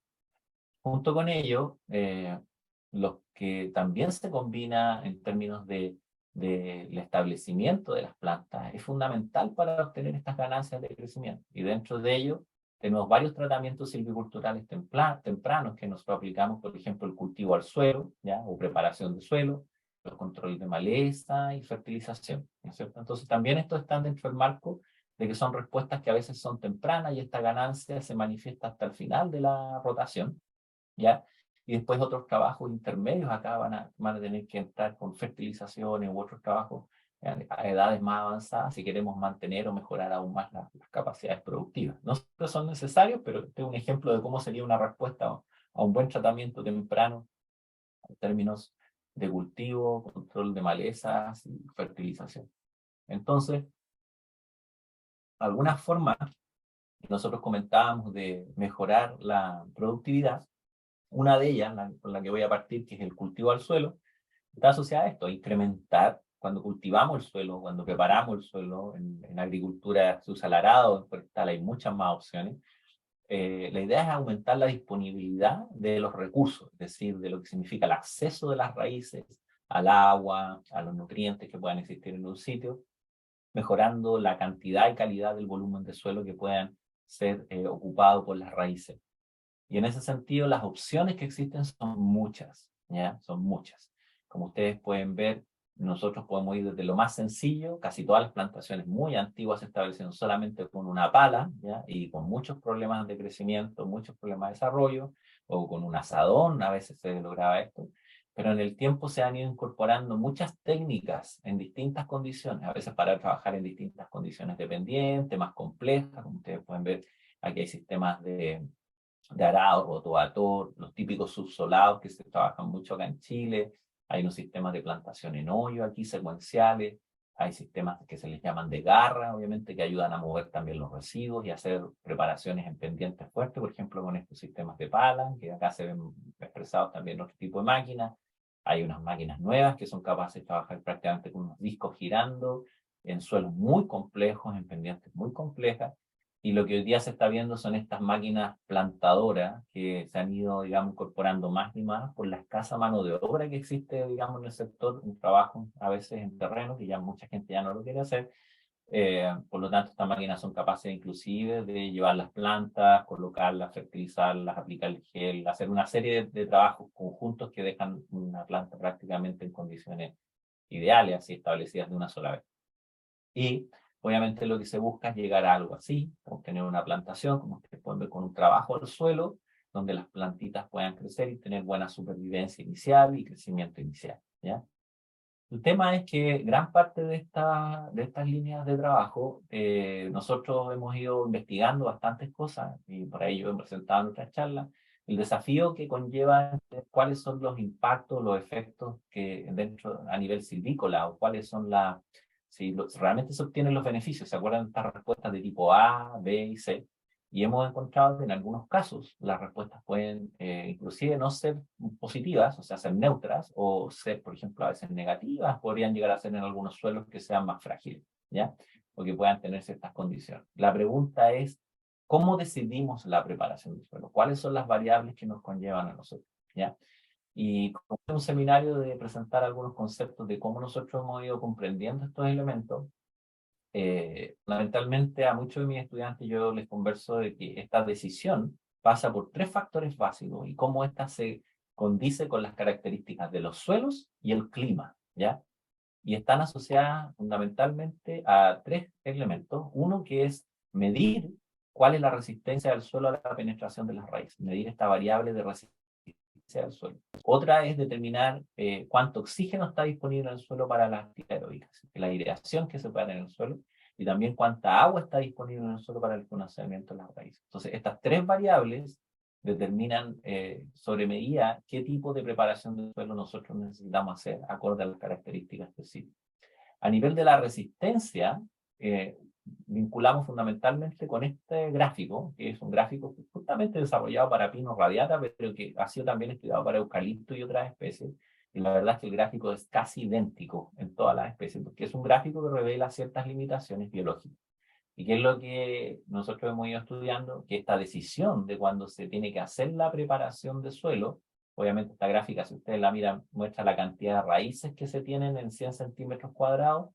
Junto con ello, lo que también se combina en términos del establecimiento de las plantas es fundamental para obtener estas ganancias de crecimiento. Y dentro de ello tenemos varios tratamientos silviculturales tempranos que nosotros aplicamos, por ejemplo, el cultivo al suelo, ¿ya? O preparación de suelo, los controles de maleza y fertilización, ¿no es cierto? Entonces también estos están dentro del marco de que son respuestas que a veces son tempranas y esta ganancia se manifiesta hasta el final de la rotación, ¿ya? Y después otros trabajos intermedios acá van a tener que entrar con fertilizaciones u otros trabajos a edades más avanzadas si queremos mantener o mejorar aún más las capacidades productivas. No son necesarios, pero este es un ejemplo de cómo sería una respuesta a un buen tratamiento temprano en términos de cultivo, control de malezas y fertilización. Entonces, algunas formas que nosotros comentábamos de mejorar la productividad, una de ellas, con la que voy a partir, que es el cultivo al suelo, está asociada a esto, a incrementar cuando cultivamos el suelo, cuando preparamos el suelo. En agricultura se usa el arado, en forestal hay muchas más opciones. La idea es aumentar la disponibilidad de los recursos, es decir, de lo que significa el acceso de las raíces al agua, a los nutrientes que puedan existir en un sitio, mejorando la cantidad y calidad del volumen de suelo que puedan ser ocupado por las raíces. Y en ese sentido, las opciones que existen son muchas, ¿ya? Son muchas. Como ustedes pueden ver, nosotros podemos ir desde lo más sencillo, casi todas las plantaciones muy antiguas se establecen solamente con una pala, ¿ya? Y con muchos problemas de crecimiento, muchos problemas de desarrollo, o con un azadón, a veces se lograba esto. Pero en el tiempo se han ido incorporando muchas técnicas en distintas condiciones, a veces para trabajar en distintas condiciones dependientes, más complejas, como ustedes pueden ver, aquí hay sistemas de arado, rotovator, los típicos subsolados que se trabajan mucho acá en Chile. Hay unos sistemas de plantación en hoyo aquí, secuenciales. Hay sistemas que se les llaman de garra, obviamente, que ayudan a mover también los residuos y hacer preparaciones en pendientes fuertes, por ejemplo, con estos sistemas de pala, que acá se ven expresados también en otro tipo de máquinas. Hay unas máquinas nuevas que son capaces de trabajar prácticamente con unos discos girando en suelos muy complejos, en pendientes muy complejas. Y lo que hoy día se está viendo son estas máquinas plantadoras que se han ido, digamos, incorporando más y más por la escasa mano de obra que existe, digamos, en el sector, un trabajo a veces en terreno, que ya mucha gente ya no lo quiere hacer. Por lo tanto, estas máquinas son capaces inclusive de llevar las plantas, colocarlas, fertilizarlas, aplicar el gel, hacer una serie de trabajos conjuntos que dejan una planta prácticamente en condiciones ideales, así establecidas de una sola vez. Y obviamente lo que se busca es llegar a algo así, obtener una plantación, como ustedes pueden ver, con un trabajo al suelo, donde las plantitas puedan crecer y tener buena supervivencia inicial y crecimiento inicial, ¿ya? El tema es que gran parte de estas líneas de trabajo, nosotros hemos ido investigando bastantes cosas y por ahí yo he presentado en otras charlas, el desafío que conlleva cuáles son los impactos, los efectos que dentro a nivel silvícola o cuáles son si realmente se obtienen los beneficios. ¿Se acuerdan de estas respuestas de tipo A, B y C? Y hemos encontrado que en algunos casos las respuestas pueden inclusive no ser positivas, o sea, ser neutras, o ser, por ejemplo, a veces negativas, podrían llegar a ser en algunos suelos que sean más frágiles, ¿ya? O que puedan tener ciertas condiciones. La pregunta es, ¿cómo decidimos la preparación del suelo? ¿Cuáles son las variables que nos conllevan a nosotros, ¿ya? Y como es un seminario de presentar algunos conceptos de cómo nosotros hemos ido comprendiendo estos elementos, fundamentalmente a muchos de mis estudiantes yo les converso de que esta decisión pasa por tres factores básicos y cómo esta se condice con las características de los suelos y el clima, ¿ya? Y están asociadas fundamentalmente a tres elementos. Uno que es medir cuál es la resistencia del suelo a la penetración de las raíces, medir esta variable de resistencia del suelo. Otra es determinar cuánto oxígeno está disponible en el suelo para la actividad aeróbica, la aireación que se puede tener en el suelo, y también cuánta agua está disponible en el suelo para el conocimiento de las raíces. Entonces, estas tres variables determinan sobre medida qué tipo de preparación del suelo nosotros necesitamos hacer acorde a las características específicas. A nivel de la resistencia, vinculamos fundamentalmente con este gráfico, que es un gráfico justamente desarrollado para pino radiata, pero que ha sido también estudiado para eucalipto y otras especies. Y la verdad es que el gráfico es casi idéntico en todas las especies, porque es un gráfico que revela ciertas limitaciones biológicas. ¿Y qué es lo que nosotros hemos ido estudiando? Que esta decisión de cuando se tiene que hacer la preparación de suelo, obviamente esta gráfica, si ustedes la miran, muestra la cantidad de raíces que se tienen en 100 centímetros cuadrados,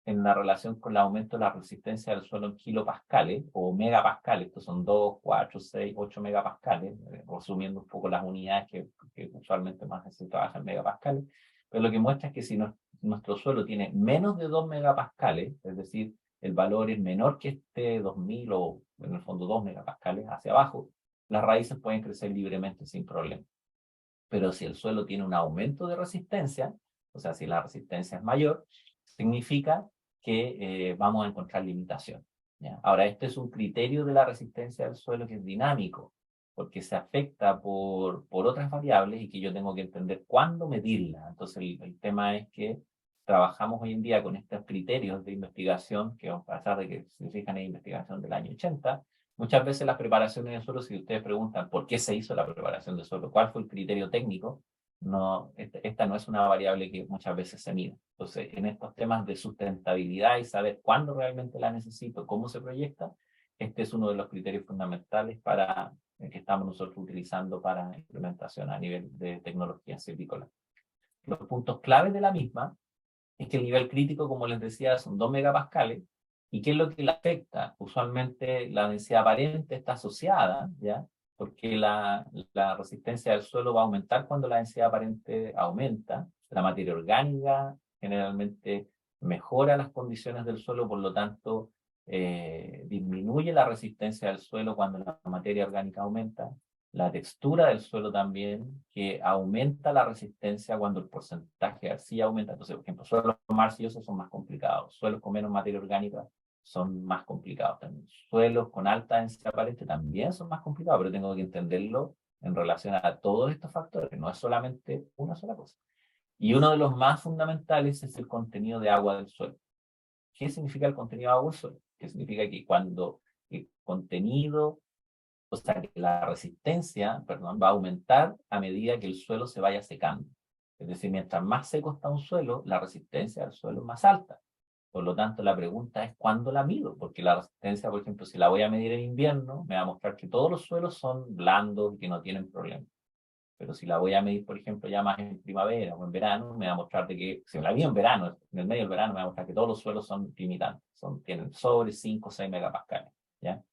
en la relación con el aumento de la resistencia del suelo en kilopascales o megapascales. Estos son 2, 4, 6, 8 megapascales, resumiendo un poco las unidades que usualmente más se trabaja en megapascales. Pero lo que muestra es que si nuestro suelo tiene menos de 2 megapascales, es decir, el valor es menor que este 2000 o en el fondo 2 megapascales hacia abajo, las raíces pueden crecer libremente sin problema. Pero si el suelo tiene un aumento de resistencia, o sea, si la resistencia es mayor, significa que vamos a encontrar limitación, ¿ya? Ahora, este es un criterio de la resistencia del suelo que es dinámico. porque se afecta por otras variables y que yo tengo que entender cuándo medirla. Entonces el tema es que trabajamos hoy en día con estos criterios de investigación, que a pesar de que se fijan en investigación del año 80, muchas veces las preparaciones de suelo, si ustedes preguntan por qué se hizo la preparación de suelo, cuál fue el criterio técnico, no, esta no es una variable que muchas veces se mide. Entonces, en estos temas de sustentabilidad y saber cuándo realmente la necesito, cómo se proyecta, este es uno de los criterios fundamentales para que estamos nosotros utilizando para implementación a nivel de tecnología silvícola. Los puntos claves de la misma es que el nivel crítico, como les decía, son 2 megapascales. ¿Y qué es lo que le afecta? Usualmente la densidad aparente está asociada, ¿ya? Porque la resistencia del suelo va a aumentar cuando la densidad aparente aumenta. La materia orgánica generalmente mejora las condiciones del suelo, por lo tanto, disminuye la resistencia del suelo cuando la materia orgánica aumenta. La textura del suelo también, que aumenta la resistencia cuando el porcentaje de arcilla aumenta. Entonces, por ejemplo, suelos más arcillosos son más complicados, suelos con menos materia orgánica son más complicados también. Suelos con alta densidad aparente también son más complicados, pero tengo que entenderlo en relación a todos estos factores, no es solamente una sola cosa. Y uno de los más fundamentales es el contenido de agua del suelo. ¿Qué significa el contenido de agua del suelo? Que significa que cuando el contenido, o sea, que la resistencia, perdón, va a aumentar a medida que el suelo se vaya secando. Es decir, mientras más seco está un suelo, la resistencia del suelo es más alta. Por lo tanto, la pregunta es ¿cuándo la mido? Porque la resistencia, por ejemplo, si la voy a medir en invierno, me va a mostrar que todos los suelos son blandos y que no tienen problemas. Pero si la voy a medir, por ejemplo, ya más en primavera o en verano, me va a mostrar de que, si la mido en verano, en el medio del verano, me va a mostrar que todos los suelos son limitantes, tienen sobre 5 o 6 megapascales, ¿ya?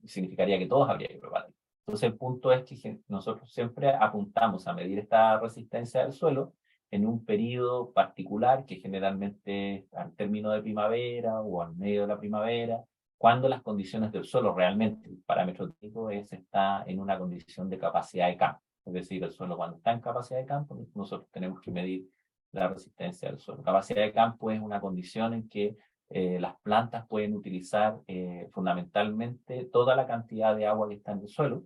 Significaría que todos habría que preparar. Entonces el punto es que nosotros siempre apuntamos a medir esta resistencia del suelo en un periodo particular, que generalmente al término de primavera o al medio de la primavera, cuando las condiciones del suelo realmente, el parámetro técnico está en una condición de capacidad de campo. Es decir, el suelo cuando está en capacidad de campo, nosotros tenemos que medir la resistencia del suelo. Capacidad de campo es una condición en que las plantas pueden utilizar fundamentalmente toda la cantidad de agua que está en el suelo,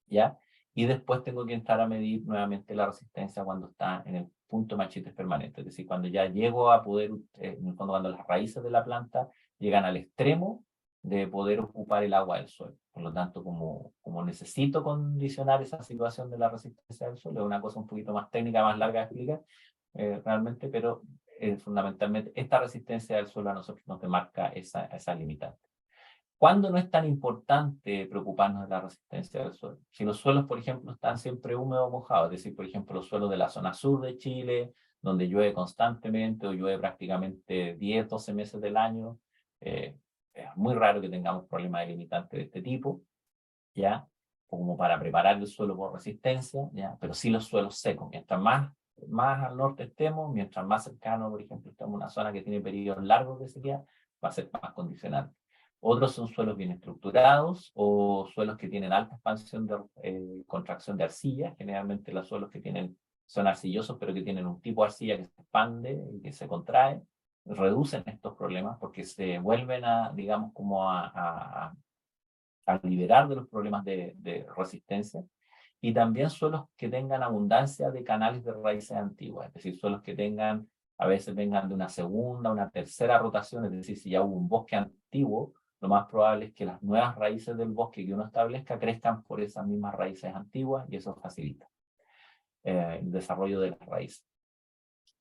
¿ya? Y después tengo que entrar a medir nuevamente la resistencia cuando está en el punto machites permanente, es decir, cuando ya llego a poder, en el fondo, cuando las raíces de la planta llegan al extremo de poder ocupar el agua del suelo. Por lo tanto, como necesito condicionar esa situación de la resistencia del suelo, es una cosa un poquito más técnica, más larga de explicar, realmente, pero fundamentalmente esta resistencia del suelo a nosotros nos demarca esa limitante. ¿Cuándo no es tan importante preocuparnos de la resistencia del suelo? Si los suelos, por ejemplo, están siempre húmedos o mojados, es decir, por ejemplo, los suelos de la zona sur de Chile, donde llueve constantemente o llueve prácticamente 10, 12 meses del año, es muy raro que tengamos problemas de limitantes de este tipo, ¿ya? Como para preparar el suelo por resistencia, ¿ya? Pero sí los suelos secos. Mientras más al norte estemos, mientras más cercano, por ejemplo, estamos en una zona que tiene periodos largos de sequía, va a ser más condicionante. Otros son suelos bien estructurados o suelos que tienen alta expansión de contracción de arcilla. Generalmente los suelos que son arcillosos, pero que tienen un tipo de arcilla que se expande y que se contrae, reducen estos problemas porque se vuelven digamos, como a liberar de los problemas de resistencia. Y también suelos que tengan abundancia de canales de raíces antiguas, es decir, suelos que a veces vengan de una segunda, una tercera rotación, es decir, si ya hubo un bosque antiguo, lo más probable es que las nuevas raíces del bosque que uno establezca crezcan por esas mismas raíces antiguas y eso facilita el desarrollo de las raíces.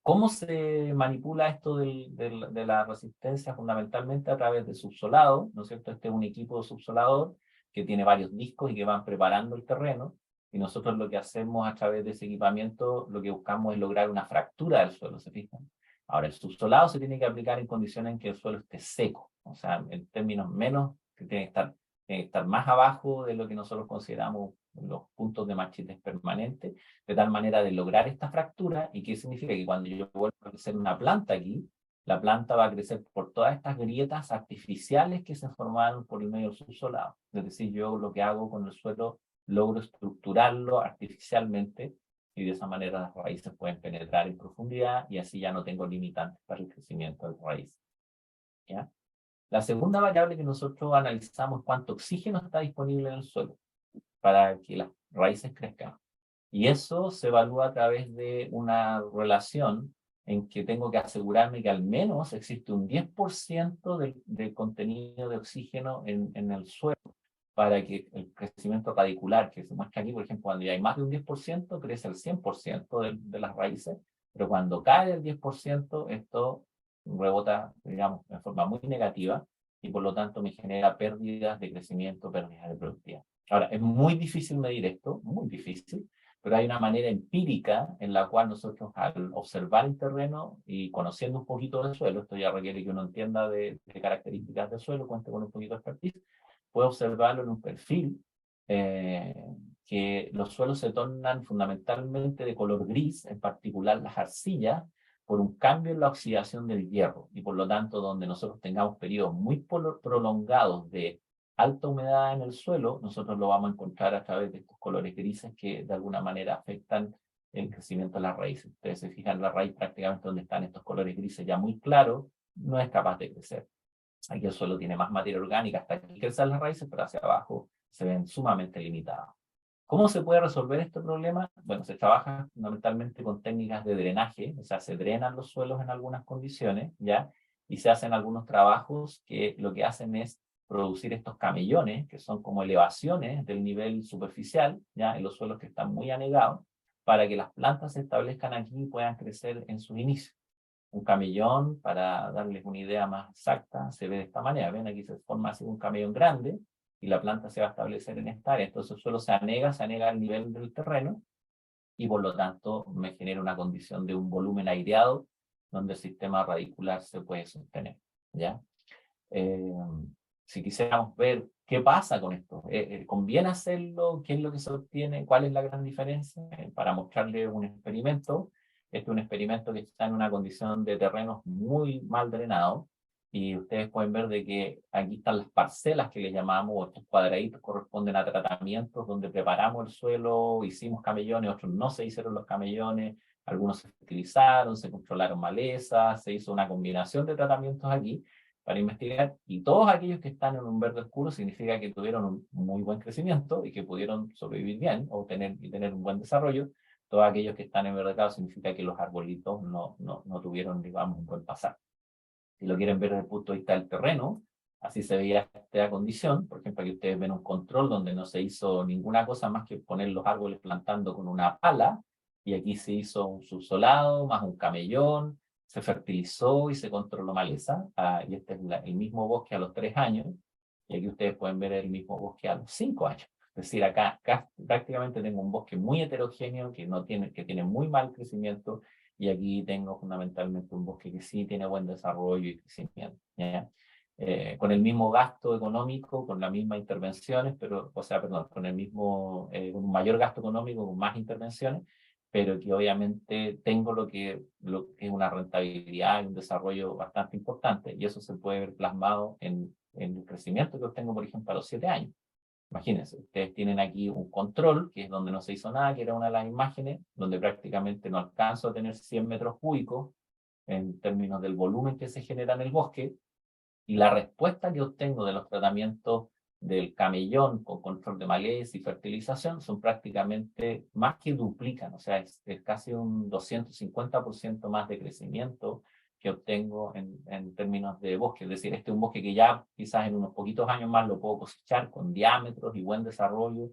¿Cómo se manipula esto de la resistencia? Fundamentalmente a través de subsolado, ¿no es cierto? Este es un equipo subsolador que tiene varios discos y que van preparando el terreno, y nosotros lo que hacemos a través de ese equipamiento, lo que buscamos es lograr una fractura del suelo, ¿se fijan? Ahora, el subsolado se tiene que aplicar en condiciones en que el suelo esté seco, o sea, en términos menos, que tiene que estar más abajo de lo que nosotros consideramos los puntos de machites permanentes, de tal manera de lograr esta fractura. ¿Y qué significa? Que cuando yo vuelvo a crecer una planta aquí, la planta va a crecer por todas estas grietas artificiales que se formaron por el medio subsolado. Es decir, yo lo que hago con el suelo, logro estructurarlo artificialmente y de esa manera las raíces pueden penetrar en profundidad y así ya no tengo limitantes para el crecimiento de las raíces. ¿Ya? La segunda variable que nosotros analizamos es cuánto oxígeno está disponible en el suelo. para que las raíces crezcan. Y eso se evalúa a través de una relación en que tengo que asegurarme que al menos existe un 10% del contenido de oxígeno en el suelo para que el crecimiento radicular que se muestra aquí, por ejemplo, cuando ya hay más de un 10%, crece el 100% de las raíces, pero cuando cae el 10%, esto rebota, digamos, de forma muy negativa y por lo tanto me genera pérdidas de crecimiento, pérdidas de productividad. Ahora, es muy difícil medir esto, muy difícil, pero hay una manera empírica en la cual nosotros al observar el terreno y conociendo un poquito del suelo, esto ya requiere que uno entienda de características del suelo, cuente con un poquito de expertise, puede observarlo en un perfil que los suelos se tornan fundamentalmente de color gris, en particular las arcillas, por un cambio en la oxidación del hierro y por lo tanto donde nosotros tengamos periodos muy prolongados de alta humedad en el suelo, nosotros lo vamos a encontrar a través de estos colores grises que de alguna manera afectan el crecimiento de las raíces. Ustedes se fijan, la raíz prácticamente donde están estos colores grises ya muy claros, no es capaz de crecer. Aquí el suelo tiene más materia orgánica, hasta aquí crecen las raíces, pero hacia abajo se ven sumamente limitadas. ¿Cómo se puede resolver este problema? Bueno, se trabaja fundamentalmente con técnicas de drenaje, o sea, se drenan los suelos en algunas condiciones, ¿ya? Y se hacen algunos trabajos que lo que hacen es producir estos camellones, que son como elevaciones del nivel superficial, ¿ya? En los suelos que están muy anegados, para que las plantas se establezcan aquí y puedan crecer en sus inicios. Un camellón, para darles una idea más exacta, se ve de esta manera. Ven, aquí se forma así un camellón grande y la planta se va a establecer en esta área. Entonces el suelo se anega al nivel del terreno y por lo tanto me genera una condición de un volumen aireado donde el sistema radicular se puede sostener. ¿Ya? Si quisiéramos ver qué pasa con esto, ¿conviene hacerlo? ¿Qué es lo que se obtiene? ¿Cuál es la gran diferencia? Para mostrarles un experimento. Este es un experimento que está en una condición de terrenos muy mal drenados y ustedes pueden ver de que aquí están las parcelas que le llamamos, o estos cuadraditos corresponden a tratamientos donde preparamos el suelo, hicimos camellones, otros no se hicieron los camellones, algunos se fertilizaron, se controlaron malezas, se hizo una combinación de tratamientos aquí para investigar, y todos aquellos que están en un verde oscuro significa que tuvieron un muy buen crecimiento y que pudieron sobrevivir bien o tener un buen desarrollo. Todos aquellos que están en verde claro significa que los arbolitos no tuvieron, digamos, un buen pasar. Si lo quieren ver desde el punto de vista del terreno, así se veía esta condición. Por ejemplo, aquí ustedes ven un control donde no se hizo ninguna cosa más que poner los árboles plantando con una pala, y aquí se hizo un subsolado más un camellón, se fertilizó y se controló maleza, y este es el mismo bosque a los 3 años, y aquí ustedes pueden ver el mismo bosque a los 5 años. Es decir, acá prácticamente tengo un bosque muy heterogéneo que tiene muy mal crecimiento, y aquí tengo fundamentalmente un bosque que sí tiene buen desarrollo y crecimiento. ¿Ya? Con el mismo gasto económico, con las mismas intervenciones, pero, o sea, perdón, con el mismo, con un mayor gasto económico, con más intervenciones, pero que obviamente tengo lo que es una rentabilidad y un desarrollo bastante importante, y eso se puede ver plasmado en el crecimiento que obtengo, por ejemplo, a los 7 años. Imagínense, ustedes tienen aquí un control, que es donde no se hizo nada, que era una de las imágenes, donde prácticamente no alcanzo a tener 100 metros cúbicos en términos del volumen que se genera en el bosque, y la respuesta que obtengo de los tratamientos del camellón con control de maleza y fertilización son prácticamente más que duplican, o sea, es casi un 250% más de crecimiento que obtengo en términos de bosque. Es decir, este es un bosque que ya quizás en unos poquitos años más lo puedo cosechar con diámetros y buen desarrollo.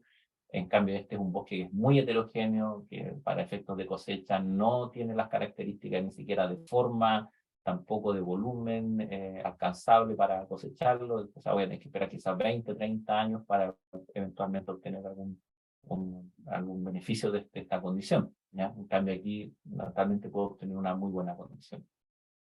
En cambio, este es un bosque que es muy heterogéneo, que para efectos de cosecha no tiene las características ni siquiera de forma, tampoco de volumen alcanzable para cosecharlo. O sea, voy a tener que esperar quizás 20, 30 años para eventualmente obtener algún beneficio de esta condición. ¿Ya? En cambio, aquí naturalmente puedo obtener una muy buena condición.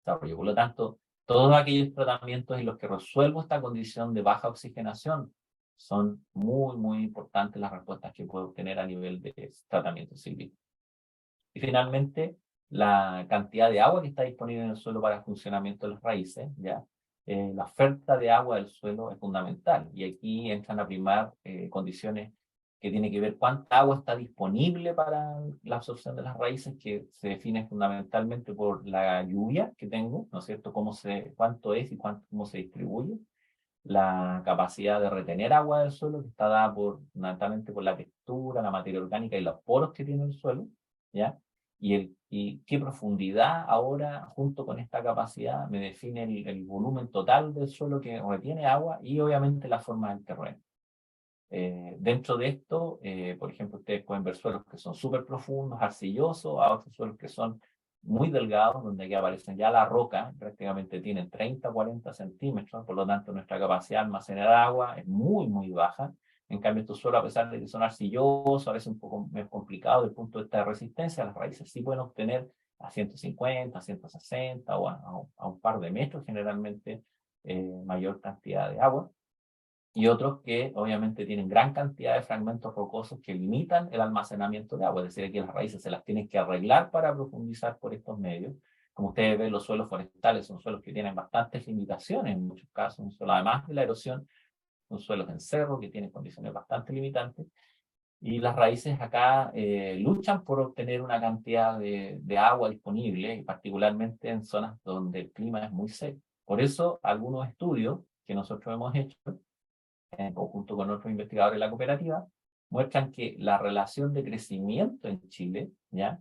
Por lo tanto, todos aquellos tratamientos en los que resuelvo esta condición de baja oxigenación son muy, muy importantes las respuestas que puedo obtener a nivel de tratamiento silvícola. Y finalmente, la cantidad de agua que está disponible en el suelo para el funcionamiento de las raíces, ¿ya? La oferta de agua del suelo es fundamental, y aquí entran a primar condiciones que tienen que ver cuánta agua está disponible para la absorción de las raíces, que se define fundamentalmente por la lluvia que tengo, ¿no es cierto? Cuánto es y cómo se distribuye. la capacidad de retener agua del suelo, que está dada fundamentalmente por la textura, la materia orgánica y los poros que tiene el suelo, ¿ya? Y qué profundidad ahora, junto con esta capacidad, me define el volumen total del suelo que retiene agua y obviamente la forma del terreno. Dentro de esto, por ejemplo, ustedes pueden ver suelos que son súper profundos, arcillosos, a otros suelos que son muy delgados, donde aquí aparecen ya la roca, prácticamente tienen 30, 40 centímetros, por lo tanto nuestra capacidad de almacenar agua es muy, muy baja. En cambio, estos suelos, a pesar de que son arcillosos, a veces un poco más complicados desde el punto de vista de resistencia, las raíces sí pueden obtener a 150, 160 o a un par de metros generalmente mayor cantidad de agua. Y otros que obviamente tienen gran cantidad de fragmentos rocosos que limitan el almacenamiento de agua, es decir, que las raíces se las tienen que arreglar para profundizar por estos medios. Como ustedes ven, los suelos forestales son suelos que tienen bastantes limitaciones en muchos casos, un suelo, además de la erosión, son suelos en cerro que tienen condiciones bastante limitantes, y las raíces acá luchan por obtener una cantidad de agua disponible, y particularmente en zonas donde el clima es muy seco. Por eso, algunos estudios que nosotros hemos hecho en conjunto con otros investigadores de la cooperativa, muestran que la relación de crecimiento en Chile, ¿ya?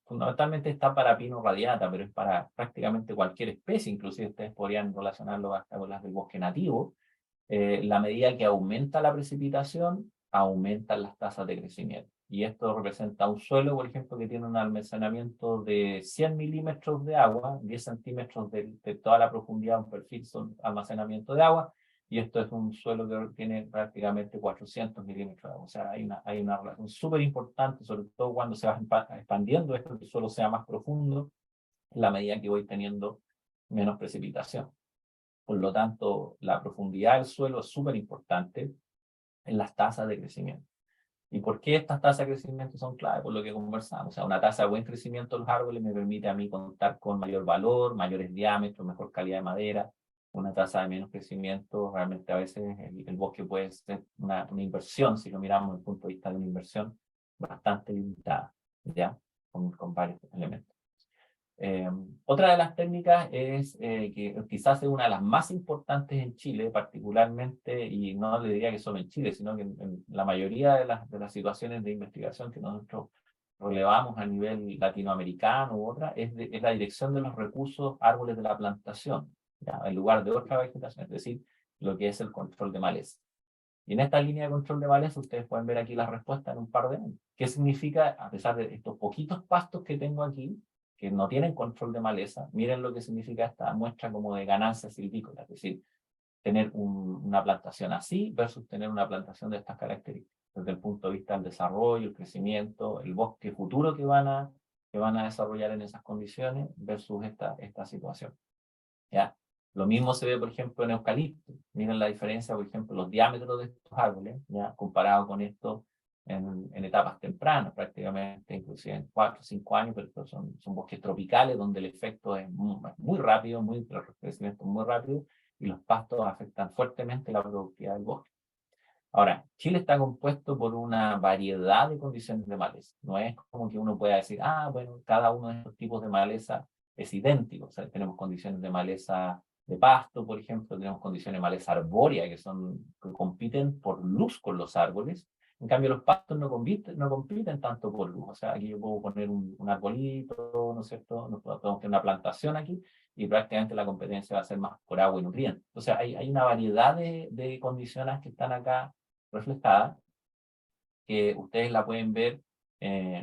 Fundamentalmente está para Pino radiata, pero es para prácticamente cualquier especie, inclusive ustedes podrían relacionarlo hasta con las del bosque nativo. La medida que aumenta la precipitación, aumentan las tasas de crecimiento. Y esto representa un suelo, por ejemplo, que tiene un almacenamiento de 100 milímetros de agua, 10 centímetros de toda la profundidad, un perfil son almacenamiento de agua, y esto es un suelo que tiene prácticamente 400 milímetros de agua. O sea, hay una relación súper importante, sobre todo cuando se va expandiendo esto, que el suelo sea más profundo, en la medida que voy teniendo menos precipitación. Por lo tanto, la profundidad del suelo es súper importante en las tasas de crecimiento. ¿Y por qué estas tasas de crecimiento son clave? Por lo que conversamos. O sea, una tasa de buen crecimiento de los árboles me permite a mí contar con mayor valor, mayores diámetros, mejor calidad de madera. Una tasa de menos crecimiento, realmente a veces el bosque puede ser una inversión, si lo miramos desde el punto de vista de una inversión, bastante limitada, ¿ya? Con varios elementos. Otra de las técnicas es que quizás es una de las más importantes en Chile, particularmente, y no le diría que solo en Chile, sino que en la mayoría de las situaciones de investigación que nosotros relevamos a nivel latinoamericano u otra, es la dirección de los recursos árboles de la plantación, ¿ya? En lugar de otra vegetación, es decir, lo que es el control de maleza. Y en esta línea de control de maleza, ustedes pueden ver aquí la respuesta en un par de años. ¿Qué significa, a pesar de estos poquitos pastos que tengo aquí, que no tienen control de maleza? Miren lo que significa esta muestra como de ganancia silvícola, es decir, tener una plantación así versus tener una plantación de estas características, desde el punto de vista del desarrollo, el crecimiento, el bosque futuro que van a desarrollar en esas condiciones versus esta situación. ¿Ya? Lo mismo se ve, por ejemplo, en eucalipto. Miren la diferencia, por ejemplo, los diámetros de estos árboles, ¿ya? Comparado con esto en etapas tempranas, prácticamente, inclusive en 4 o 5 años, pero son bosques tropicales donde el efecto es muy rápido, el crecimiento es muy rápido, y los pastos afectan fuertemente la productividad del bosque. Ahora, Chile está compuesto por una variedad de condiciones de maleza. No es como que uno pueda decir, bueno, cada uno de estos tipos de maleza es idéntico. O sea, tenemos condiciones de maleza de pasto, por ejemplo, tenemos condiciones de maleza arbórea que compiten por luz con los árboles. En cambio, los pastos no compiten tanto por luz. O sea, aquí yo puedo poner un arbolito, ¿no es cierto? Podemos tener una plantación aquí y prácticamente la competencia va a ser más por agua y nutrientes. O sea, hay una variedad de condiciones que están acá reflejada, que ustedes la pueden ver.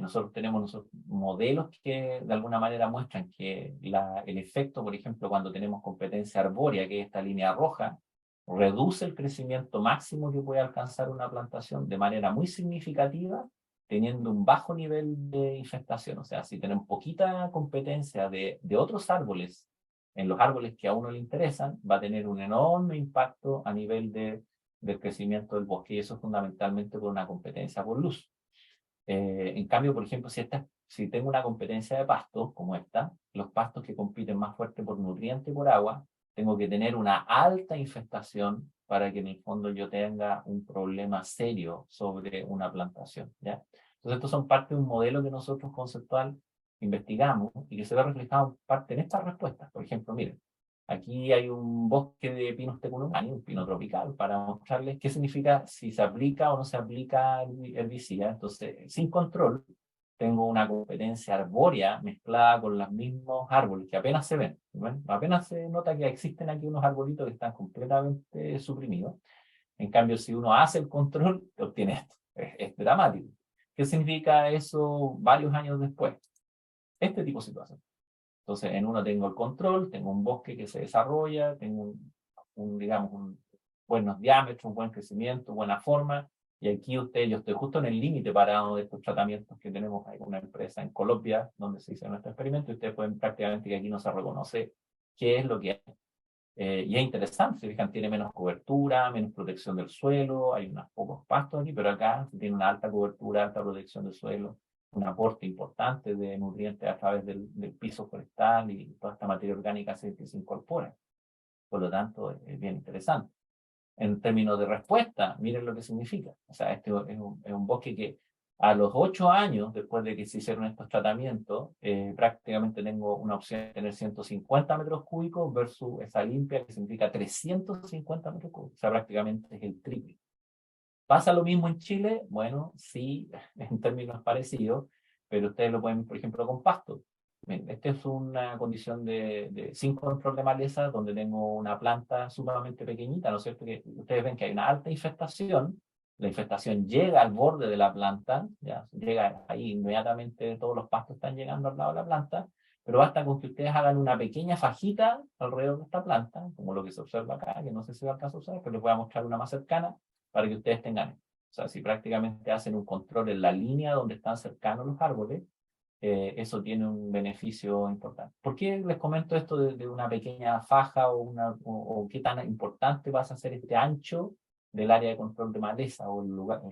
Nosotros tenemos modelos que de alguna manera muestran que el efecto, por ejemplo, cuando tenemos competencia arbórea, que es esta línea roja, reduce el crecimiento máximo que puede alcanzar una plantación de manera muy significativa, teniendo un bajo nivel de infestación. O sea, si tenemos poquita competencia de otros árboles, en los árboles que a uno le interesan, va a tener un enorme impacto a nivel del crecimiento del bosque, y eso es fundamentalmente por una competencia por luz. En cambio, por ejemplo, si tengo una competencia de pastos como esta, los pastos que compiten más fuerte por nutriente y por agua, tengo que tener una alta infestación para que en el fondo yo tenga un problema serio sobre una plantación, ¿ya? Entonces, estos son parte de un modelo que nosotros conceptual investigamos y que se ve reflejado en parte en estas respuestas. Por ejemplo, miren, Aquí hay un bosque de Pinus tecumani, un pino tropical, para mostrarles qué significa si se aplica o no se aplica el herbicida. Entonces, sin control, tengo una competencia arbórea mezclada con los mismos árboles que apenas se ven. ¿Ven? Apenas se nota que existen aquí unos arbolitos que están completamente suprimidos. En cambio, si uno hace el control, obtiene esto. Es dramático. ¿Qué significa eso varios años después? Este tipo de situación. Entonces, en uno tengo el control, tengo un bosque que se desarrolla, tengo digamos, buenos diámetros, un buen crecimiento, buena forma, y aquí yo estoy justo en el límite parado de estos tratamientos que tenemos. Hay una empresa en Colombia donde se hizo nuestro experimento, y ustedes pueden prácticamente que aquí no se reconoce qué es lo que hay. Y es interesante, se fijan, tiene menos cobertura, menos protección del suelo, hay unos pocos pastos aquí, pero acá tiene una alta cobertura, alta protección del suelo, un aporte importante de nutrientes a través del piso forestal y toda esta materia orgánica que se incorpora. Por lo tanto, es bien interesante. En términos de respuesta, miren lo que significa. O sea, este es un bosque que a los 8 años, después de que se hicieron estos tratamientos, prácticamente tengo una opción de tener 150 metros cúbicos versus esa limpia, que significa 350 metros cúbicos. O sea, prácticamente es el triple. ¿Pasa lo mismo en Chile? Bueno, sí, en términos parecidos, pero ustedes lo pueden, por ejemplo, con pasto. Esta es una condición sin control de maleza, donde tengo una planta sumamente pequeñita, ¿no es cierto? Que ustedes ven que hay una alta infestación, la infestación llega al borde de la planta, ya llega ahí inmediatamente, todos los pastos están llegando al lado de la planta, pero basta con que ustedes hagan una pequeña fajita alrededor de esta planta, como lo que se observa acá, que no sé si va alcanza a observar, pero les voy a mostrar una más cercana para que ustedes tengan. O sea, si prácticamente hacen un control en la línea donde están cercanos los árboles, eso tiene un beneficio importante. ¿Por qué les comento esto de una pequeña faja o qué tan importante vas a ser este ancho del área de control de maleza o el lugar?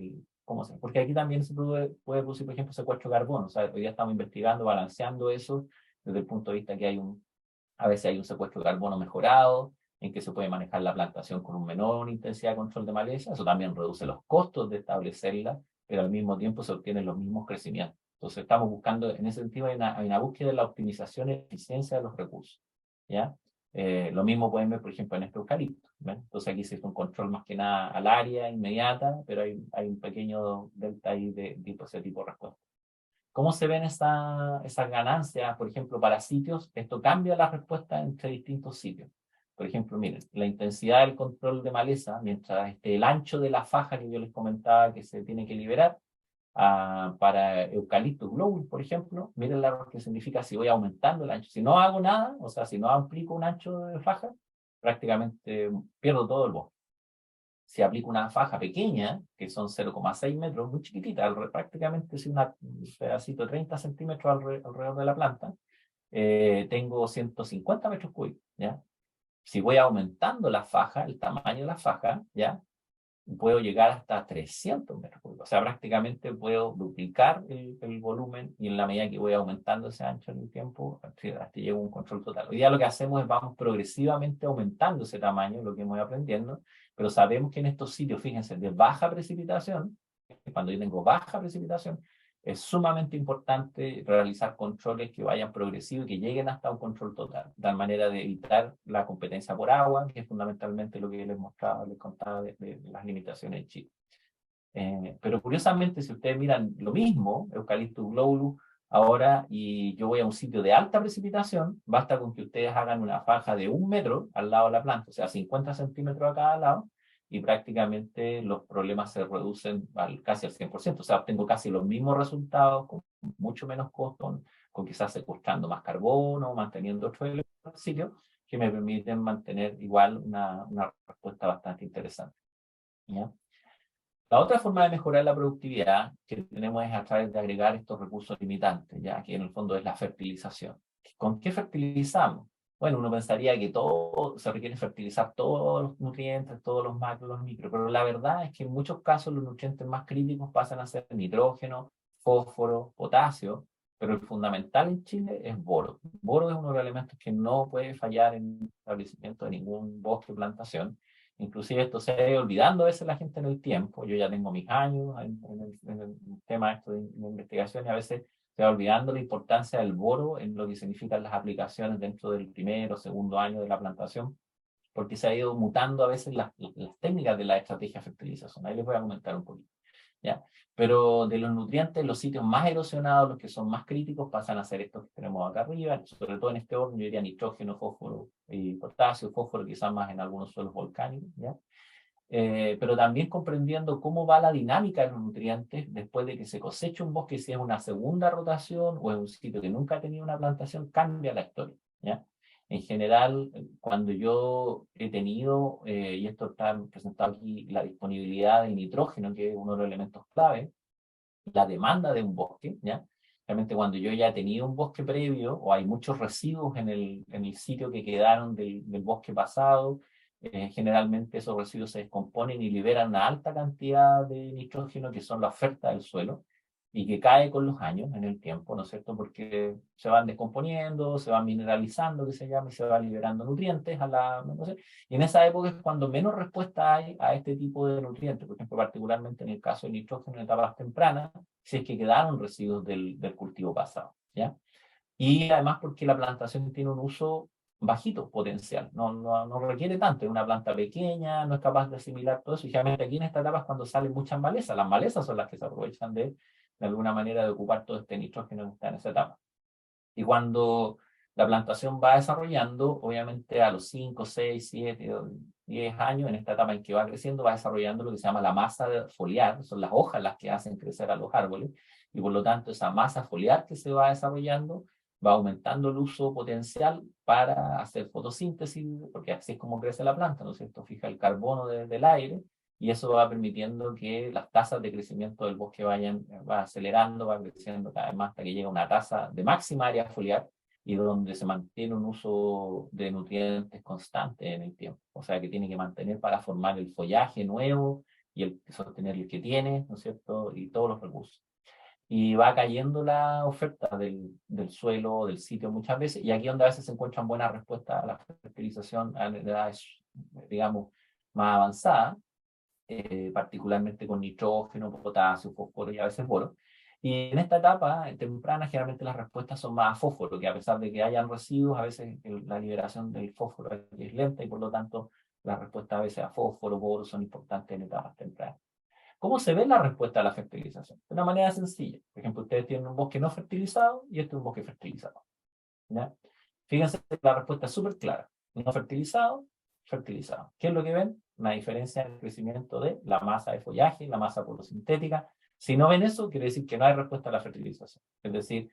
¿Cómo se? Porque aquí también se puede producir, por ejemplo, secuestro de carbono. O sea, hoy día estamos investigando, balanceando eso desde el punto de vista que a veces hay un secuestro de carbono mejorado, en que se puede manejar la plantación con un menor intensidad de control de maleza. Eso también reduce los costos de establecerla, pero al mismo tiempo se obtienen los mismos crecimientos. Entonces estamos buscando, en ese sentido, hay una búsqueda de la optimización y eficiencia de los recursos. ¿Ya? Lo mismo pueden ver, por ejemplo, en este eucalipto. ¿Ven? Entonces aquí se hizo un control más que nada al área inmediata, pero hay un pequeño delta ahí de ese tipo de respuesta. ¿Cómo se ven esas ganancias, por ejemplo, para sitios? Esto cambia la respuesta entre distintos sitios. Por ejemplo, miren, la intensidad del control de maleza, mientras el ancho de la faja que yo les comentaba que se tiene que liberar, para Eucaliptus globulus, por ejemplo, miren lo que significa si voy aumentando el ancho. Si no hago nada, o sea, si no aplico un ancho de faja, prácticamente pierdo todo el bosque. Si aplico una faja pequeña, que son 0,6 metros, muy chiquitita, prácticamente es un pedacito de 30 centímetros alrededor de la planta, tengo 150 metros cúbicos, ¿ya? Si voy aumentando la faja, el tamaño de la faja, ¿ya? Puedo llegar hasta 300 metros cúbicos. O sea, prácticamente puedo duplicar el volumen, y en la medida que voy aumentando ese ancho en el tiempo, hasta llego a un control total. Hoy día lo que hacemos es vamos progresivamente aumentando ese tamaño, lo que voy aprendiendo, pero sabemos que en estos sitios, fíjense, de baja precipitación, cuando yo tengo baja precipitación, es sumamente importante realizar controles que vayan progresivos y que lleguen hasta un control total, de tal manera de evitar la competencia por agua, que es fundamentalmente lo que les mostraba, les contaba de las limitaciones en Chile. Pero curiosamente, si ustedes miran lo mismo, Eucaliptus globulus, ahora, y yo voy a un sitio de alta precipitación, basta con que ustedes hagan una faja de 1 metro al lado de la planta, o sea, 50 centímetros a cada lado, y prácticamente los problemas se reducen casi al 100%. O sea, obtengo casi los mismos resultados, con mucho menos costo, con quizás secuestrando más carbono, manteniendo otros elementos del sitio, que me permiten mantener igual una respuesta bastante interesante. ¿Ya? La otra forma de mejorar la productividad que tenemos es a través de agregar estos recursos limitantes, ya que en el fondo es la fertilización. ¿Con qué fertilizamos? Bueno, uno pensaría que todo se requiere fertilizar todos los nutrientes, todos los macros, los micros, pero la verdad es que en muchos casos los nutrientes más críticos pasan a ser nitrógeno, fósforo, potasio, pero el fundamental en Chile es boro. Boro es uno de los elementos que no puede fallar en el establecimiento de ningún bosque o plantación. Inclusive esto se ha ido olvidando a veces la gente en el tiempo. Yo ya tengo mis años en el tema esto de investigación, y a veces se va olvidando la importancia del boro en lo que significan las aplicaciones dentro del primero o segundo año de la plantación, porque se ha ido mutando a veces las técnicas de la estrategia de fertilización. Ahí les voy a comentar un poquito. ¿Ya? Pero de los nutrientes, los sitios más erosionados, los que son más críticos, pasan a ser estos que tenemos acá arriba, sobre todo en este orden, yo diría nitrógeno, fósforo y potasio, fósforo quizás más en algunos suelos volcánicos, ¿ya? Pero también comprendiendo cómo va la dinámica de los nutrientes después de que se cosecha un bosque, si es una segunda rotación o es un sitio que nunca ha tenido una plantación, cambia la historia, ¿ya? En general, cuando yo he tenido, y esto está presentado aquí, la disponibilidad de nitrógeno, que es uno de los elementos clave, la demanda de un bosque, ¿ya? Realmente cuando yo ya he tenido un bosque previo o hay muchos residuos en el sitio que quedaron del bosque pasado, generalmente esos residuos se descomponen y liberan una alta cantidad de nitrógeno que son la oferta del suelo y que cae con los años en el tiempo, ¿no es cierto? Porque se van descomponiendo, se van mineralizando, que se llama, y se va liberando nutrientes a la, no sé, y en esa época es cuando menos respuesta hay a este tipo de nutrientes, por ejemplo, particularmente en el caso del nitrógeno en etapas tempranas, si es que quedaron residuos del cultivo pasado, ¿ya? Y además porque la plantación tiene un uso bajito potencial, no requiere tanto, es una planta pequeña, no es capaz de asimilar todo eso, y generalmente aquí en esta etapa es cuando salen muchas malezas, las malezas son las que se aprovechan de alguna manera de ocupar todo este nitrógeno que está en esa etapa. Y cuando la plantación va desarrollando, obviamente a los 5, 6, 7, 10 años, en esta etapa en que va creciendo, va desarrollando lo que se llama la masa foliar, son las hojas las que hacen crecer a los árboles, y por lo tanto esa masa foliar que se va desarrollando va aumentando el uso potencial para hacer fotosíntesis, porque así es como crece la planta, ¿no es cierto? Fija el carbono del aire, y eso va permitiendo que las tasas de crecimiento del bosque va acelerando, va creciendo cada vez más hasta que llega a una tasa de máxima área foliar y donde se mantiene un uso de nutrientes constante en el tiempo. O sea que tiene que mantener para formar el follaje nuevo y sostener el que tiene, ¿no es cierto? Y todos los recursos. Y va cayendo la oferta del suelo, del sitio muchas veces, y aquí donde a veces se encuentran buenas respuestas a la fertilización a edades, digamos, más avanzadas, particularmente con nitrógeno, potasio, fósforo y a veces boro. Y en esta etapa temprana, generalmente las respuestas son más a fósforo, que a pesar de que hayan residuos, a veces la liberación del fósforo es lenta y por lo tanto las respuestas a veces a fósforo, boro son importantes en etapas tempranas. ¿Cómo se ve la respuesta a la fertilización? De una manera sencilla. Por ejemplo, ustedes tienen un bosque no fertilizado y este es un bosque fertilizado, ¿ya? Fíjense que la respuesta es súper clara. No fertilizado, fertilizado. ¿Qué es lo que ven? Una diferencia en el crecimiento de la masa de follaje, la masa fotosintética. Si no ven eso, quiere decir que no hay respuesta a la fertilización. Es decir,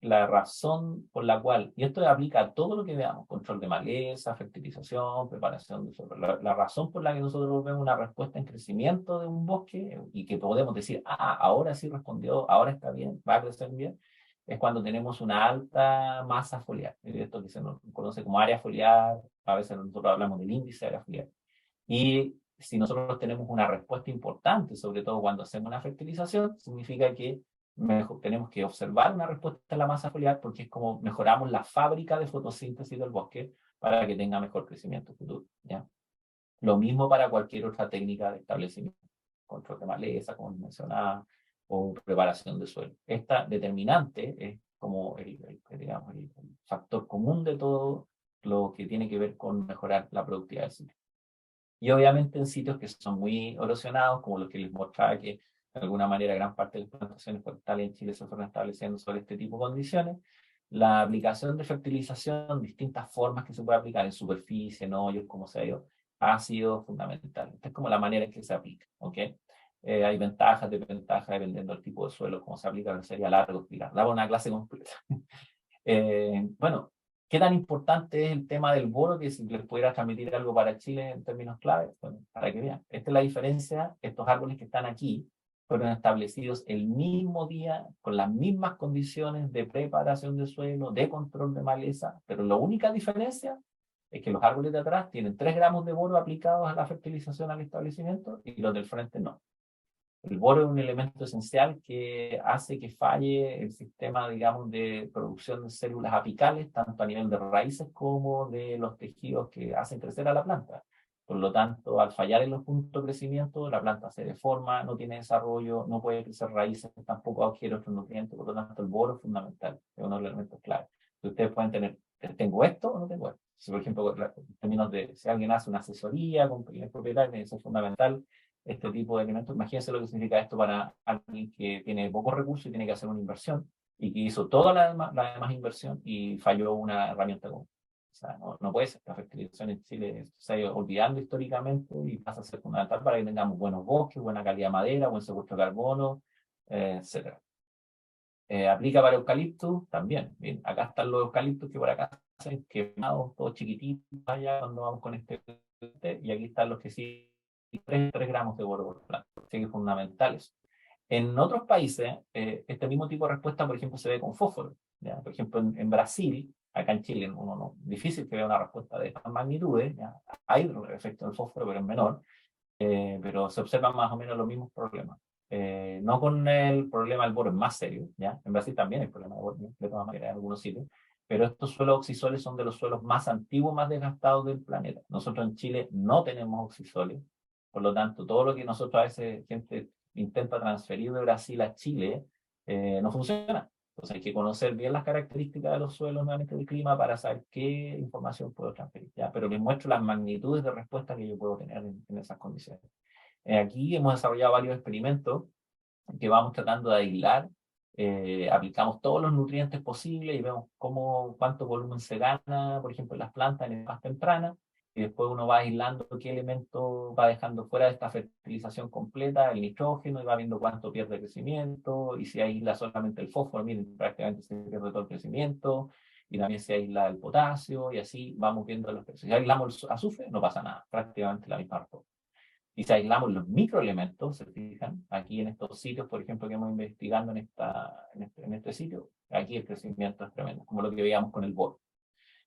la razón por la cual, y esto aplica a todo lo que veamos, control de maleza, fertilización, preparación de suelo, la razón por la que nosotros vemos una respuesta en crecimiento de un bosque y que podemos decir, ahora sí respondió, ahora está bien, va a crecer bien, es cuando tenemos una alta masa foliar, esto que se nos conoce como área foliar, a veces nosotros hablamos del índice de área foliar. Y si nosotros tenemos una respuesta importante, sobre todo cuando hacemos una fertilización, significa que tenemos que observar una respuesta a la masa foliar porque es como mejoramos la fábrica de fotosíntesis del bosque para que tenga mejor crecimiento futuro, ¿ya? Lo mismo para cualquier otra técnica de establecimiento, control de maleza, como mencionaba, o preparación de suelo. Esta determinante es como digamos, el factor común de todo lo que tiene que ver con mejorar la productividad del sitio. Y obviamente en sitios que son muy erosionados, como los que les mostraba que de alguna manera gran parte de las plantaciones forestales en Chile se fueron estableciendo sobre este tipo de condiciones, la aplicación de fertilización, distintas formas que se puede aplicar en superficie, en hoyos, como sea, ha sido fundamental. Esta es como la manera en que se aplica, ¿ok? Hay ventajas, desventajas, dependiendo del tipo de suelo, cómo se aplica, sería largo explicar. Daba una clase completa. Bueno, ¿qué tan importante es el tema del boro? Que si les pudiera transmitir algo para Chile en términos clave, bueno, para que vean. Esta es la diferencia. Estos árboles que están aquí fueron establecidos el mismo día, con las mismas condiciones de preparación de suelo, de control de maleza, pero la única diferencia es que los árboles de atrás tienen 3 gramos de boro aplicados a la fertilización al establecimiento y los del frente no. El boro es un elemento esencial que hace que falle el sistema, digamos, de producción de células apicales, tanto a nivel de raíces como de los tejidos que hacen crecer a la planta. Por lo tanto, al fallar en los puntos de crecimiento, la planta se deforma, no tiene desarrollo, no puede crecer raíces, tampoco adquiere otros nutrientes. Por lo tanto, el boro es fundamental, es uno de los elementos clave. Ustedes pueden tener, ¿tengo esto o no tengo esto? Si, por ejemplo, en términos de si alguien hace una asesoría con pequeños propietarios, eso es fundamental, este tipo de elementos. Imagínense lo que significa esto para alguien que tiene pocos recursos y tiene que hacer una inversión y que hizo toda la demás inversión y falló una herramienta común. O sea, no puede ser. La fertilización en Chile se ha ido olvidando históricamente y pasa a ser fundamental para que tengamos buenos bosques, buena calidad de madera, buen secuestro de carbono, etc. Aplica para eucaliptus también. Bien, acá están los eucaliptus que por acá se han quemados, todos chiquititos allá cuando vamos con este, y aquí están los que sí, 3 gramos de boro por planta. Así que es fundamental eso. En otros países, este mismo tipo de respuesta, por ejemplo, se ve con fósforo. ¿Ya? Por ejemplo, en Brasil, acá en Chile, uno no, difícil que vea una respuesta de estas magnitudes. ¿Ya? Hay efecto del fósforo, pero es menor. Pero se observan más o menos los mismos problemas. No con el problema del boro, es más serio. ¿Ya? En Brasil también hay problema de boro, de todas maneras, en algunos sitios. Pero estos suelos oxisoles son de los suelos más antiguos, más desgastados del planeta. Nosotros en Chile no tenemos oxisoles. Por lo tanto, todo lo que nosotros a veces gente intenta transferir de Brasil a Chile, no funciona. Entonces hay que conocer bien las características de los suelos, nuevamente del clima, para saber qué información puedo transferir. ¿Ya? Pero les muestro las magnitudes de respuesta que yo puedo tener en esas condiciones. Aquí hemos desarrollado varios experimentos que vamos tratando de aislar. Aplicamos todos los nutrientes posibles y vemos cuánto volumen se gana, por ejemplo, en las plantas en etapas tempranas, y después uno va aislando qué elemento va dejando fuera de esta fertilización completa, el nitrógeno, y va viendo cuánto pierde crecimiento, y si aísla solamente el fósforo, miren, prácticamente se pierde todo el crecimiento, y también se aísla el potasio, y así vamos viendo los precios. Si aislamos el azufre, no pasa nada, prácticamente la misma respuesta. Y si aislamos los microelementos, se fijan, aquí en estos sitios, por ejemplo, que hemos investigando en este sitio, aquí el crecimiento es tremendo, como lo que veíamos con el boro.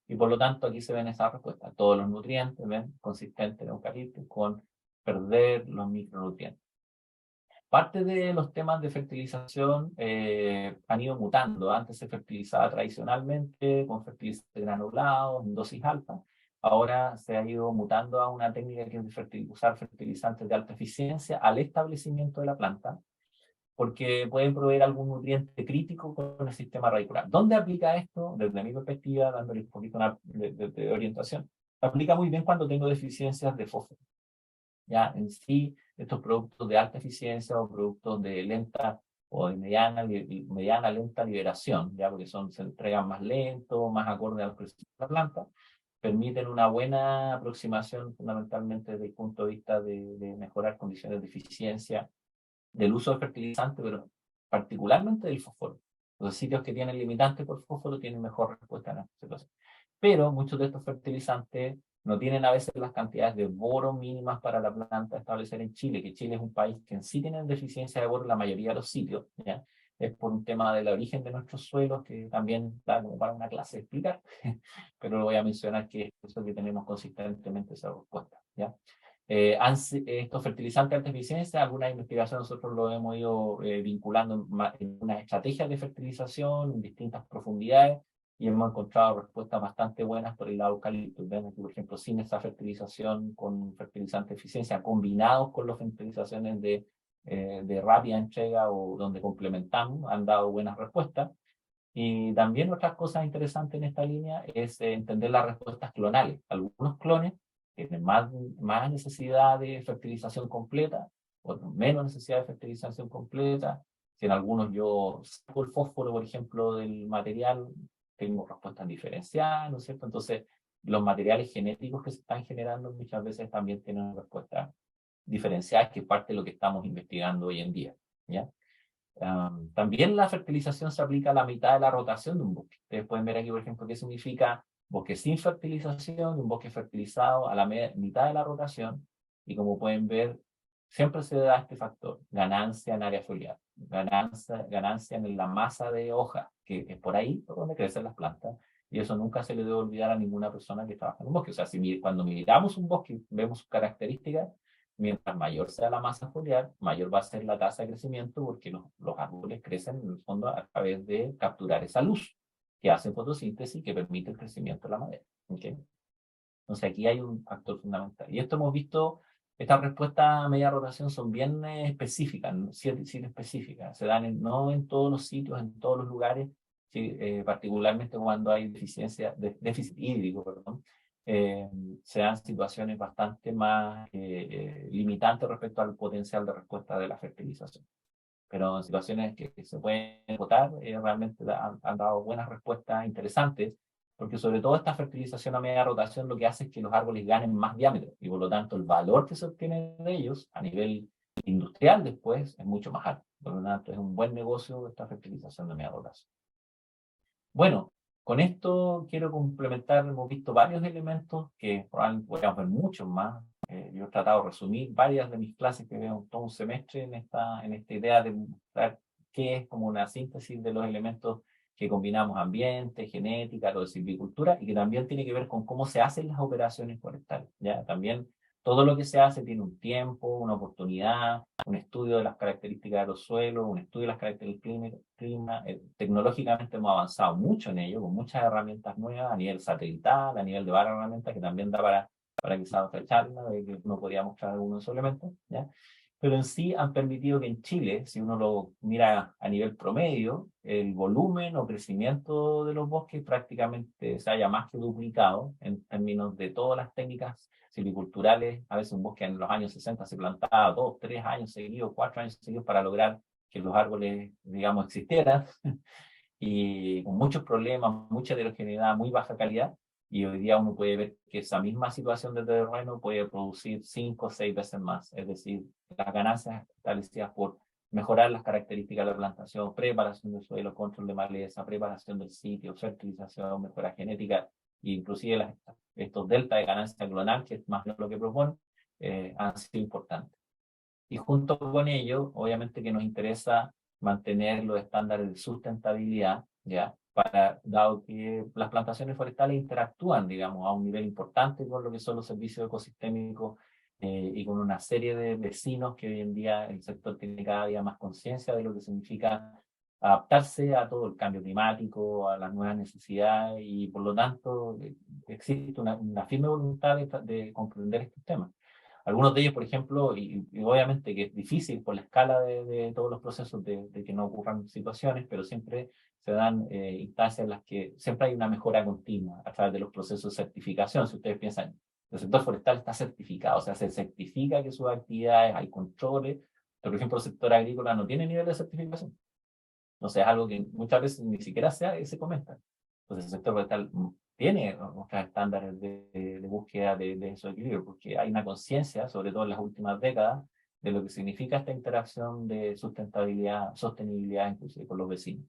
Y por lo tanto, aquí se ven esas respuestas. Todos los nutrientes, ven, consistentes en eucalipto, con perder los micronutrientes. Parte de los temas de fertilización han ido mutando. Antes se fertilizaba tradicionalmente con fertilizantes granulados en dosis altas. Ahora se ha ido mutando a una técnica que es de usar fertilizantes de alta eficiencia al establecimiento de la planta, porque pueden proveer algún nutriente crítico con el sistema radicular. ¿Dónde aplica esto? Desde mi perspectiva, dándole un poquito de orientación. Aplica muy bien cuando tengo deficiencias de fósforo. Ya en sí, estos productos de alta eficiencia o productos de lenta o de mediana lenta liberación, ya porque se entregan más lento, más acorde a los precios de la planta, permiten una buena aproximación fundamentalmente desde el punto de vista de mejorar condiciones de eficiencia del uso de fertilizante, pero particularmente del fósforo. Los sitios que tienen limitantes por fósforo tienen mejor respuesta en esta situación. Pero muchos de estos fertilizantes no tienen a veces las cantidades de boro mínimas para la planta a establecer en Chile, que Chile es un país que en sí tiene deficiencia de boro en la mayoría de los sitios, ¿ya? Es por un tema del origen de nuestros suelos, que también da como para una clase de explicar, pero lo voy a mencionar que es eso que tenemos consistentemente esa respuesta, ¿ya? Estos fertilizantes de alta eficiencia, algunas investigaciones nosotros lo hemos ido vinculando en una estrategia de fertilización en distintas profundidades, y hemos encontrado respuestas bastante buenas por el lado eucalipto. Ven que, por ejemplo, sin esa fertilización con fertilizante de eficiencia, combinados con las fertilizaciones de rápida entrega o donde complementamos, han dado buenas respuestas. Y también otras cosas interesantes en esta línea es entender las respuestas clonales. Algunos clones tienen más necesidad de fertilización completa, otros menos necesidad de fertilización completa. Si en algunos yo saco el fósforo, por ejemplo, del material, tengo respuestas diferenciadas, ¿no es cierto? Entonces, los materiales genéticos que se están generando muchas veces también tienen respuestas diferenciadas, que es parte de lo que estamos investigando hoy en día, ¿ya? También la fertilización se aplica a la mitad de la rotación de un bosque. Ustedes pueden ver aquí, por ejemplo, qué significa bosque sin fertilización y un bosque fertilizado a la mitad de la rotación. Y como pueden ver, siempre se da este factor, ganancia en área foliar, ganancia en la masa de hoja, que es por ahí por donde crecen las plantas. Y eso nunca se le debe olvidar a ninguna persona que trabaja en un bosque. O sea, cuando miramos un bosque, vemos sus características. Mientras mayor sea la masa foliar, mayor va a ser la tasa de crecimiento, porque los árboles crecen en el fondo a través de capturar esa luz que hace fotosíntesis y que permite el crecimiento de la madera. ¿Okay? Entonces aquí hay un actor fundamental. Y esto hemos visto, estas respuestas a media rotación son bien específicas, ¿no? Sí, sí específicas, se dan no en todos los sitios, en todos los lugares, sí, particularmente cuando hay déficit hídrico, perdón, se dan situaciones bastante más limitantes respecto al potencial de respuesta de la fertilización. Pero en situaciones que se pueden votar, realmente han dado buenas respuestas interesantes, porque sobre todo esta fertilización a media rotación lo que hace es que los árboles ganen más diámetro, y por lo tanto el valor que se obtiene de ellos a nivel industrial después es mucho más alto. Por lo tanto es un buen negocio esta fertilización de media rotación. Bueno, con esto quiero complementar, hemos visto varios elementos que probablemente podríamos ver muchos más. Yo he tratado de resumir varias de mis clases que veo todo un semestre en esta idea de mostrar qué es como una síntesis de los elementos que combinamos: ambiente, genética, lo de silvicultura, y que también tiene que ver con cómo se hacen las operaciones forestales. ¿Ya? También todo lo que se hace tiene un tiempo, una oportunidad, un estudio de las características de los suelos, un estudio de las características del clima. Tecnológicamente hemos avanzado mucho en ello, con muchas herramientas nuevas a nivel satelital, a nivel de varias herramientas, que también da para quizás otra charla, de que uno podría mostrar algunos elementos, ¿ya? Pero en sí han permitido que en Chile, si uno lo mira a nivel promedio, el volumen o crecimiento de los bosques prácticamente se haya más que duplicado en términos de todas las técnicas silviculturales. A veces un bosque en los años 60 se plantaba 2, 3 años seguidos, 4 años seguidos para lograr que los árboles, digamos, existieran, y con muchos problemas, mucha heterogeneidad, muy baja calidad. Y hoy día uno puede ver que esa misma situación de terreno puede producir 5 o 6 veces más. Es decir, las ganancias establecidas por mejorar las características de la plantación, preparación del suelo, control de maleza, preparación del sitio, fertilización, mejora genética, e inclusive estos delta de ganancia clonal, que es más lo que proponen, han sido importantes. Y junto con ello, obviamente que nos interesa mantener los estándares de sustentabilidad, ¿ya? Dado que las plantaciones forestales interactúan, digamos, a un nivel importante con lo que son los servicios ecosistémicos, y con una serie de vecinos que hoy en día el sector tiene cada día más conciencia de lo que significa adaptarse a todo el cambio climático, a las nuevas necesidades, y por lo tanto existe una firme voluntad de comprender estos temas. Algunos de ellos, por ejemplo, y obviamente que es difícil por la escala de todos los procesos de que no ocurran situaciones, pero siempre se dan instancias en las que siempre hay una mejora continua a través de los procesos de certificación. Si ustedes piensan, el sector forestal está certificado, o sea, se certifica que sus actividades, hay controles, pero por ejemplo el sector agrícola no tiene nivel de certificación. Entonces es algo que muchas veces ni siquiera se comenta. Entonces el sector forestal tiene otros estándares de búsqueda de esos equilibrios, porque hay una conciencia, sobre todo en las últimas décadas, de lo que significa esta interacción de sustentabilidad, sostenibilidad, inclusive con los vecinos.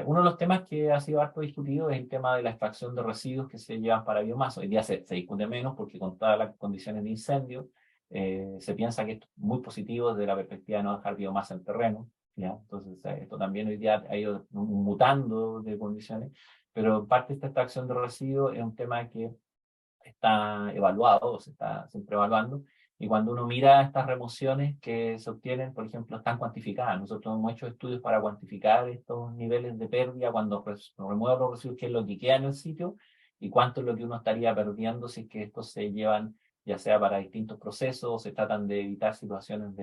Uno de los temas que ha sido harto discutido es el tema de la extracción de residuos que se llevan para biomasa. Hoy día se discute menos porque con todas las condiciones de incendio, se piensa que esto es muy positivo desde la perspectiva de no dejar biomasa en terreno, ¿ya? Entonces esto también hoy día ha ido mutando de condiciones, pero parte de esta extracción de residuos es un tema que está evaluado, se está siempre evaluando, y cuando uno mira estas remociones que se obtienen, por ejemplo, están cuantificadas. Nosotros hemos hecho estudios para cuantificar estos niveles de pérdida cuando remueve los residuos, qué es lo que queda en el sitio, y cuánto es lo que uno estaría perdiendo si es que estos se llevan ya sea para distintos procesos, o se tratan de evitar situaciones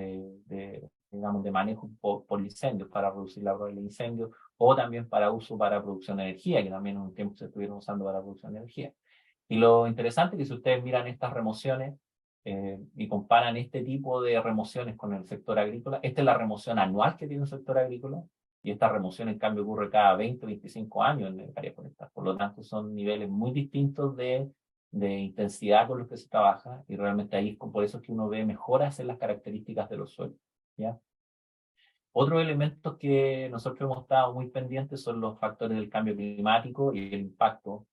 digamos, de manejo por incendios, para reducir la probabilidad de incendio, o también para uso para producción de energía, que también en un tiempo se estuvieron usando para producción de energía. Y lo interesante es que si ustedes miran estas remociones y comparan este tipo de remociones con el sector agrícola, esta es la remoción anual que tiene el sector agrícola, y esta remoción en cambio ocurre cada 20 o 25 años en el área forestal. Por lo tanto, son niveles muy distintos de intensidad con los que se trabaja, y realmente ahí es por eso que uno ve mejoras en las características de los suelos, ¿ya? Otros elementos que nosotros hemos estado muy pendientes son los factores del cambio climático y el impacto,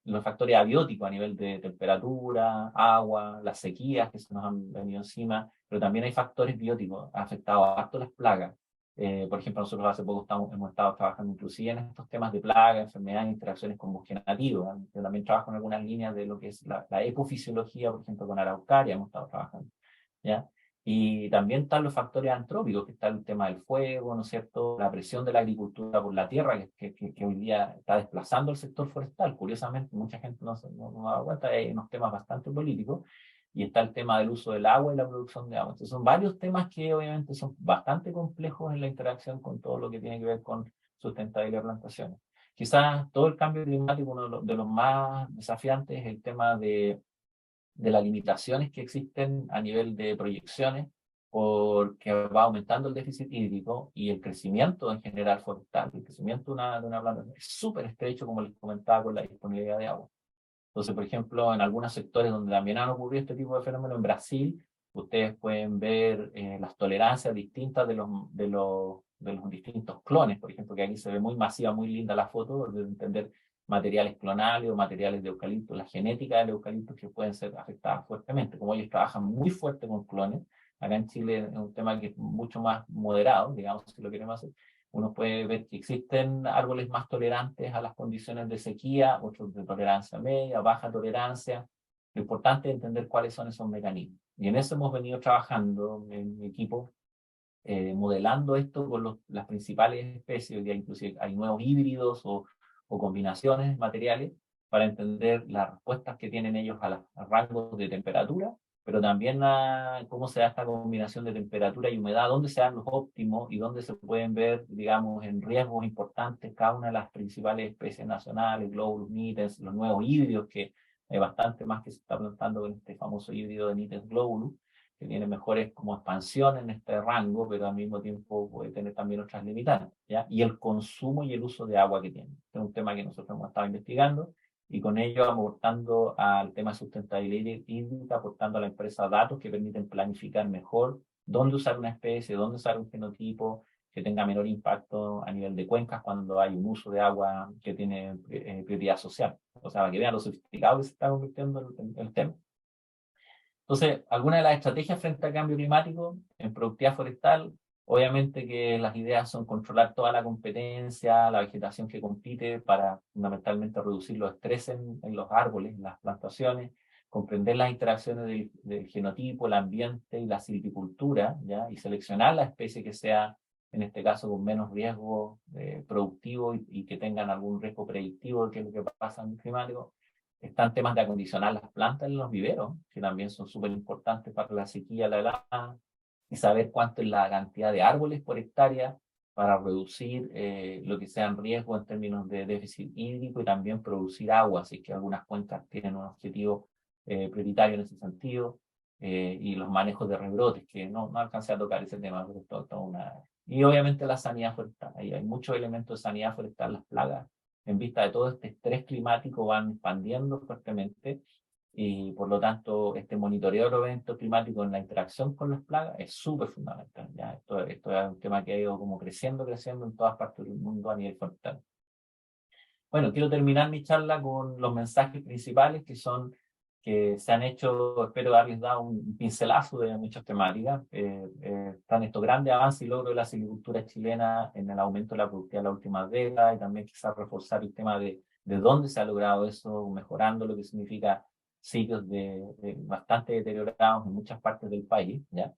los factores abióticos a nivel de temperatura, agua, las sequías que se nos han venido encima, pero también hay factores bióticos, han afectado harto las plagas. Por ejemplo, nosotros hace poco hemos estado trabajando inclusive en estos temas de plagas, enfermedades, interacciones con bosque nativo, ¿eh? Yo también trabajo en algunas líneas de lo que es la ecofisiología, por ejemplo, con araucaria hemos estado trabajando, ¿ya? Y también están los factores antrópicos, que está el tema del fuego, ¿no es cierto? La presión de la agricultura por la tierra, que hoy día está desplazando el sector forestal. Curiosamente, mucha gente no da cuenta, hay unos temas bastante políticos, y está el tema del uso del agua y la producción de agua. Entonces, son varios temas que obviamente son bastante complejos en la interacción con todo lo que tiene que ver con sustentabilidad de plantaciones. Quizás todo el cambio climático, uno de los más desafiantes es el tema de las limitaciones que existen a nivel de proyecciones, porque va aumentando el déficit hídrico y el crecimiento en general forestal. El crecimiento de una planta es súper estrecho, como les comentaba, con la disponibilidad de agua. Entonces, por ejemplo, en algunos sectores donde también han ocurrido este tipo de fenómenos, en Brasil, ustedes pueden ver las tolerancias distintas de los distintos clones. Por ejemplo, que aquí se ve muy masiva, muy linda la foto, de entender materiales clonales o materiales de eucalipto, la genética del eucalipto que pueden ser afectadas fuertemente. Como ellos trabajan muy fuerte con clones, acá en Chile es un tema que es mucho más moderado, digamos, si lo queremos hacer. Uno puede ver que existen árboles más tolerantes a las condiciones de sequía, otros de tolerancia media, baja tolerancia. Lo importante es entender cuáles son esos mecanismos. Y en eso hemos venido trabajando en mi equipo, modelando esto con las principales especies. Ya inclusive hay nuevos híbridos o combinaciones materiales para entender las respuestas que tienen ellos a rangos de temperatura, pero también a cómo se da esta combinación de temperatura y humedad, dónde se dan los óptimos y dónde se pueden ver, digamos, en riesgos importantes cada una de las principales especies nacionales, Globulus nitens, los nuevos híbridos, que hay bastante más que se está plantando con este famoso híbrido de nitens globulus, que tiene mejores como expansión en este rango, pero al mismo tiempo puede tener también otras limitantes, ¿ya? Y el consumo y el uso de agua que tiene. Este es un tema que nosotros hemos estado investigando y con ello aportando al tema de sustentabilidad hídrica, aportando a la empresa datos que permiten planificar mejor dónde usar una especie, dónde usar un genotipo, que tenga menor impacto a nivel de cuencas cuando hay un uso de agua que tiene prioridad social. O sea, para que vean lo sofisticado que se está convirtiendo el tema. Entonces, algunas de las estrategias frente al cambio climático en productividad forestal, obviamente que las ideas son controlar toda la competencia, la vegetación que compite para fundamentalmente reducir los estrés en los árboles, en las plantaciones, comprender las interacciones del genotipo, el ambiente y la silvicultura, ¿ya? Y seleccionar la especie que sea, en este caso, con menos riesgo productivo y que tengan algún riesgo predictivo de qué es lo que pasa en el climático. Están temas de acondicionar las plantas en los viveros, que también son súper importantes para la sequía, la helada, y saber cuánto es la cantidad de árboles por hectárea para reducir lo que sea en riesgo en términos de déficit hídrico y también producir agua, así que algunas cuencas tienen un objetivo prioritario en ese sentido, y los manejos de rebrotes, que no alcancé a tocar ese tema, pero es toda una... Y obviamente la sanidad forestal, ahí hay muchos elementos de sanidad forestal, las plagas en vista de todo este estrés climático van expandiendo fuertemente y por lo tanto este monitoreo de los eventos climáticos en la interacción con las plagas es súper fundamental. ¿Ya? Esto es un tema que ha ido como creciendo en todas partes del mundo a nivel forestal. Bueno, quiero terminar mi charla con los mensajes principales que se han hecho, espero haberles dado un pincelazo de muchas temáticas. Están estos grandes avances y logros de la silvicultura chilena en el aumento de la productividad de la última década y también quizás reforzar el tema de dónde se ha logrado eso, mejorando lo que significa sitios bastante deteriorados en muchas partes del país, ¿ya?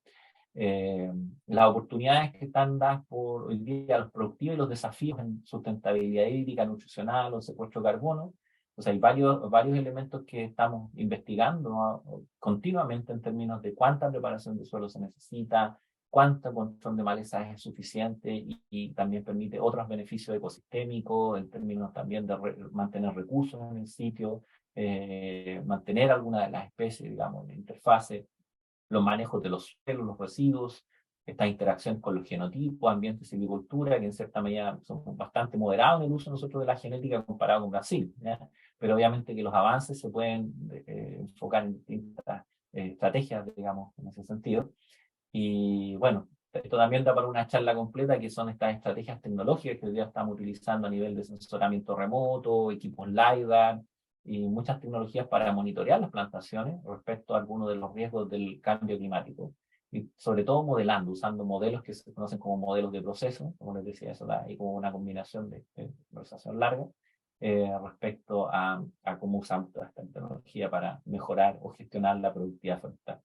Las oportunidades que están dadas por hoy día los productivos y los desafíos en sustentabilidad hídrica, nutricional o secuestro de carbono. O sea, hay varios elementos que estamos investigando, ¿no?, continuamente en términos de cuánta preparación de suelo se necesita, cuánto control de malezas es suficiente y también permite otros beneficios ecosistémicos en términos también de mantener recursos en el sitio, mantener alguna de las especies, digamos, de interfase, los manejos de los suelos, los residuos, esta interacción con los genotipos, ambiente y silvicultura, que en cierta medida son bastante moderados en el uso nosotros de la genética comparado con Brasil, ¿ya? Pero obviamente que los avances se pueden enfocar en distintas estrategias, digamos, en ese sentido. Y bueno, esto también da para una charla completa, que son estas estrategias tecnológicas que hoy día estamos utilizando a nivel de sensoramiento remoto, equipos LiDAR, y muchas tecnologías para monitorear las plantaciones respecto a algunos de los riesgos del cambio climático. Y sobre todo modelando, usando modelos que se conocen como modelos de proceso, como les decía, eso da ahí como una combinación de conversación larga, respecto a cómo usamos toda esta tecnología para mejorar o gestionar la productividad forestal.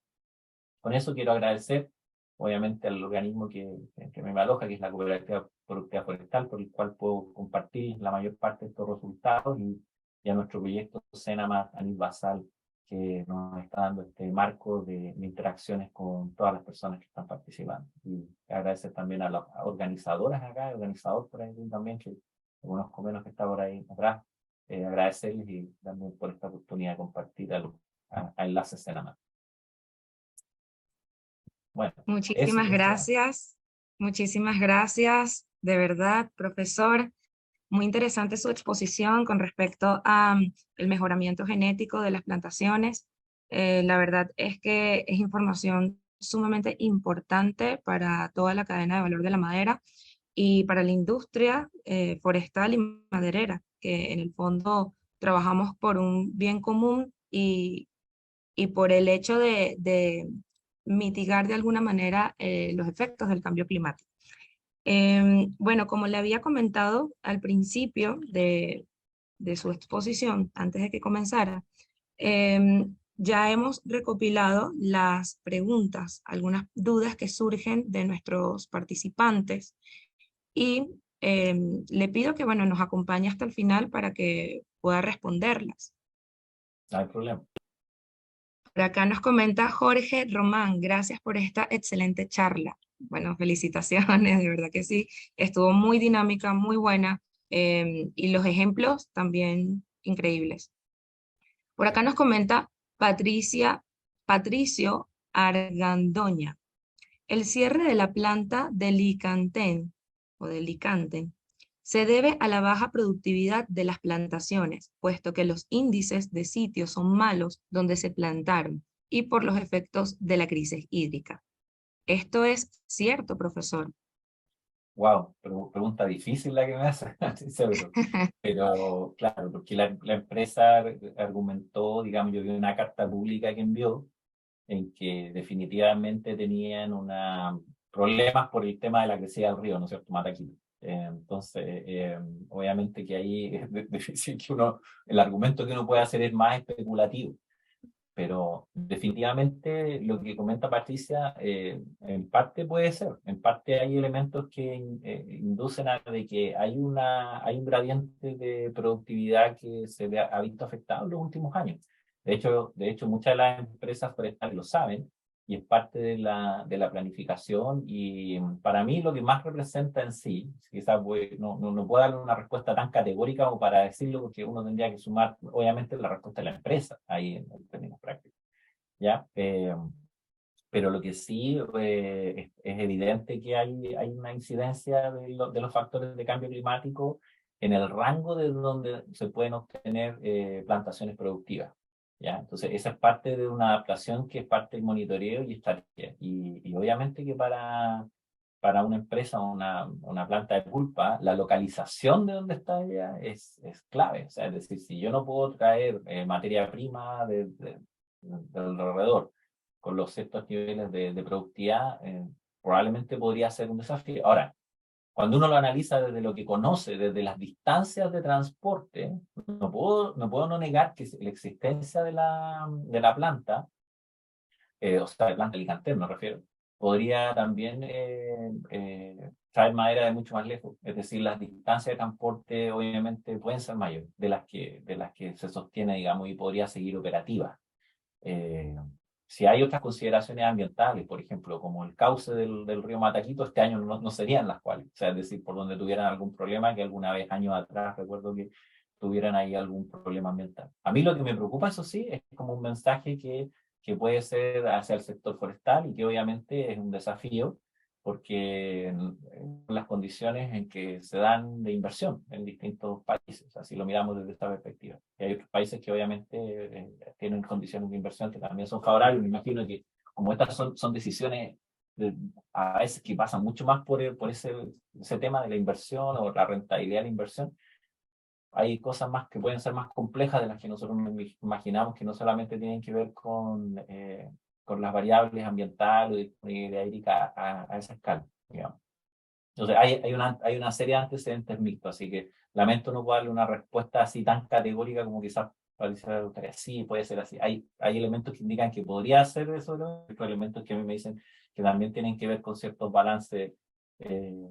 Con eso quiero agradecer, obviamente, al organismo que me aloja, que es la Cooperativa Productiva Forestal, por el cual puedo compartir la mayor parte de estos resultados, y a nuestro proyecto Senama Anil Basal, que nos está dando este marco de interacciones con todas las personas que están participando. Y agradecer también a las organizadoras acá, organizador por ahí también, que conozco menos que está por ahí atrás, agradecerles y también por esta oportunidad de compartir a Enlaces Senama. Bueno, eso muchísimas gracias, de verdad, profesor. Muy interesante su exposición con respecto a el mejoramiento genético de las plantaciones. La verdad es que es información sumamente importante para toda la cadena de valor de la madera y para la industria forestal y maderera, que en el fondo trabajamos por un bien común y por el hecho de mitigar de alguna manera los efectos del cambio climático. Bueno, como le había comentado al principio de su exposición, antes de que comenzara, ya hemos recopilado las preguntas, algunas dudas que surgen de nuestros participantes y le pido que, bueno, nos acompañe hasta el final para que pueda responderlas. no hay problema. Por acá nos comenta Jorge Román, gracias por esta excelente charla. Bueno, felicitaciones, de verdad que sí, estuvo muy dinámica, muy buena, y los ejemplos también increíbles. Por acá nos comenta Patricio Argandoña. El cierre de la planta de Licanten, o de Licanten, se debe a la baja productividad de las plantaciones, puesto que los índices de sitios son malos donde se plantaron y por los efectos de la crisis hídrica. ¿Esto es cierto, profesor? Wow, pregunta difícil la que me hace, pero claro, porque la empresa argumentó, digamos, yo vi una carta pública que envió en que definitivamente tenían problemas por el tema de la crecida del río, ¿no es cierto? Mataquito. Entonces, obviamente que ahí es difícil el argumento que uno puede hacer es más especulativo. Pero definitivamente lo que comenta Patricia, en parte puede ser, en parte hay elementos que inducen a de que hay un gradiente de productividad que ha visto afectado en los últimos años. De hecho, muchas de las empresas forestales lo saben y es parte de la planificación, y para mí lo que más representa en sí, quizás no puedo darle una respuesta tan categórica como para decirlo, porque uno tendría que sumar obviamente la respuesta de la empresa ahí en términos prácticos, ¿ya? Pero lo que sí es evidente que hay una incidencia de los factores de cambio climático en el rango de donde se pueden obtener plantaciones productivas, ¿ya? Entonces, esa es parte de una adaptación que es parte del monitoreo y estrategia. Y obviamente que para una empresa o una planta de pulpa, la localización de donde está ella es clave. O sea, es decir, si yo no puedo traer materia prima del alrededor con los ciertos niveles de productividad, probablemente podría ser un desafío. Ahora, cuando uno lo analiza desde lo que conoce, desde las distancias de transporte, no puedo no negar que la existencia de la planta, o sea, de planta Licantel me refiero, podría también traer madera de mucho más lejos. Es decir, las distancias de transporte obviamente pueden ser mayores de las que se sostiene, digamos, y podría seguir operativa. Si hay otras consideraciones ambientales, por ejemplo, como el cauce del río Mataquito, este año no serían las cuales. O sea, es decir, por donde tuvieran algún problema, que alguna vez, años atrás, recuerdo que tuvieran ahí algún problema ambiental. A mí lo que me preocupa, eso sí, es como un mensaje que puede ser hacia el sector forestal y que obviamente es un desafío porque las condiciones en que se dan de inversión en distintos países, así lo miramos desde esta perspectiva. Y hay otros países que obviamente tienen condiciones de inversión que también son favorables. Me imagino que como estas son decisiones a veces que pasan mucho más por ese tema de la inversión o la rentabilidad de la inversión, hay cosas más que pueden ser más complejas de las que nosotros nos imaginamos, que no solamente tienen que ver con las variables ambientales y disponibilidad hídrica a esa escala, digamos. Entonces, hay una serie de antecedentes mixtos, así que lamento no poder darle una respuesta así tan categórica como quizás Patricia, ¿te gustaría? Sí, puede ser así. Hay elementos que indican que podría ser eso, ¿no? Otros elementos que a mí me dicen que también tienen que ver con ciertos balances,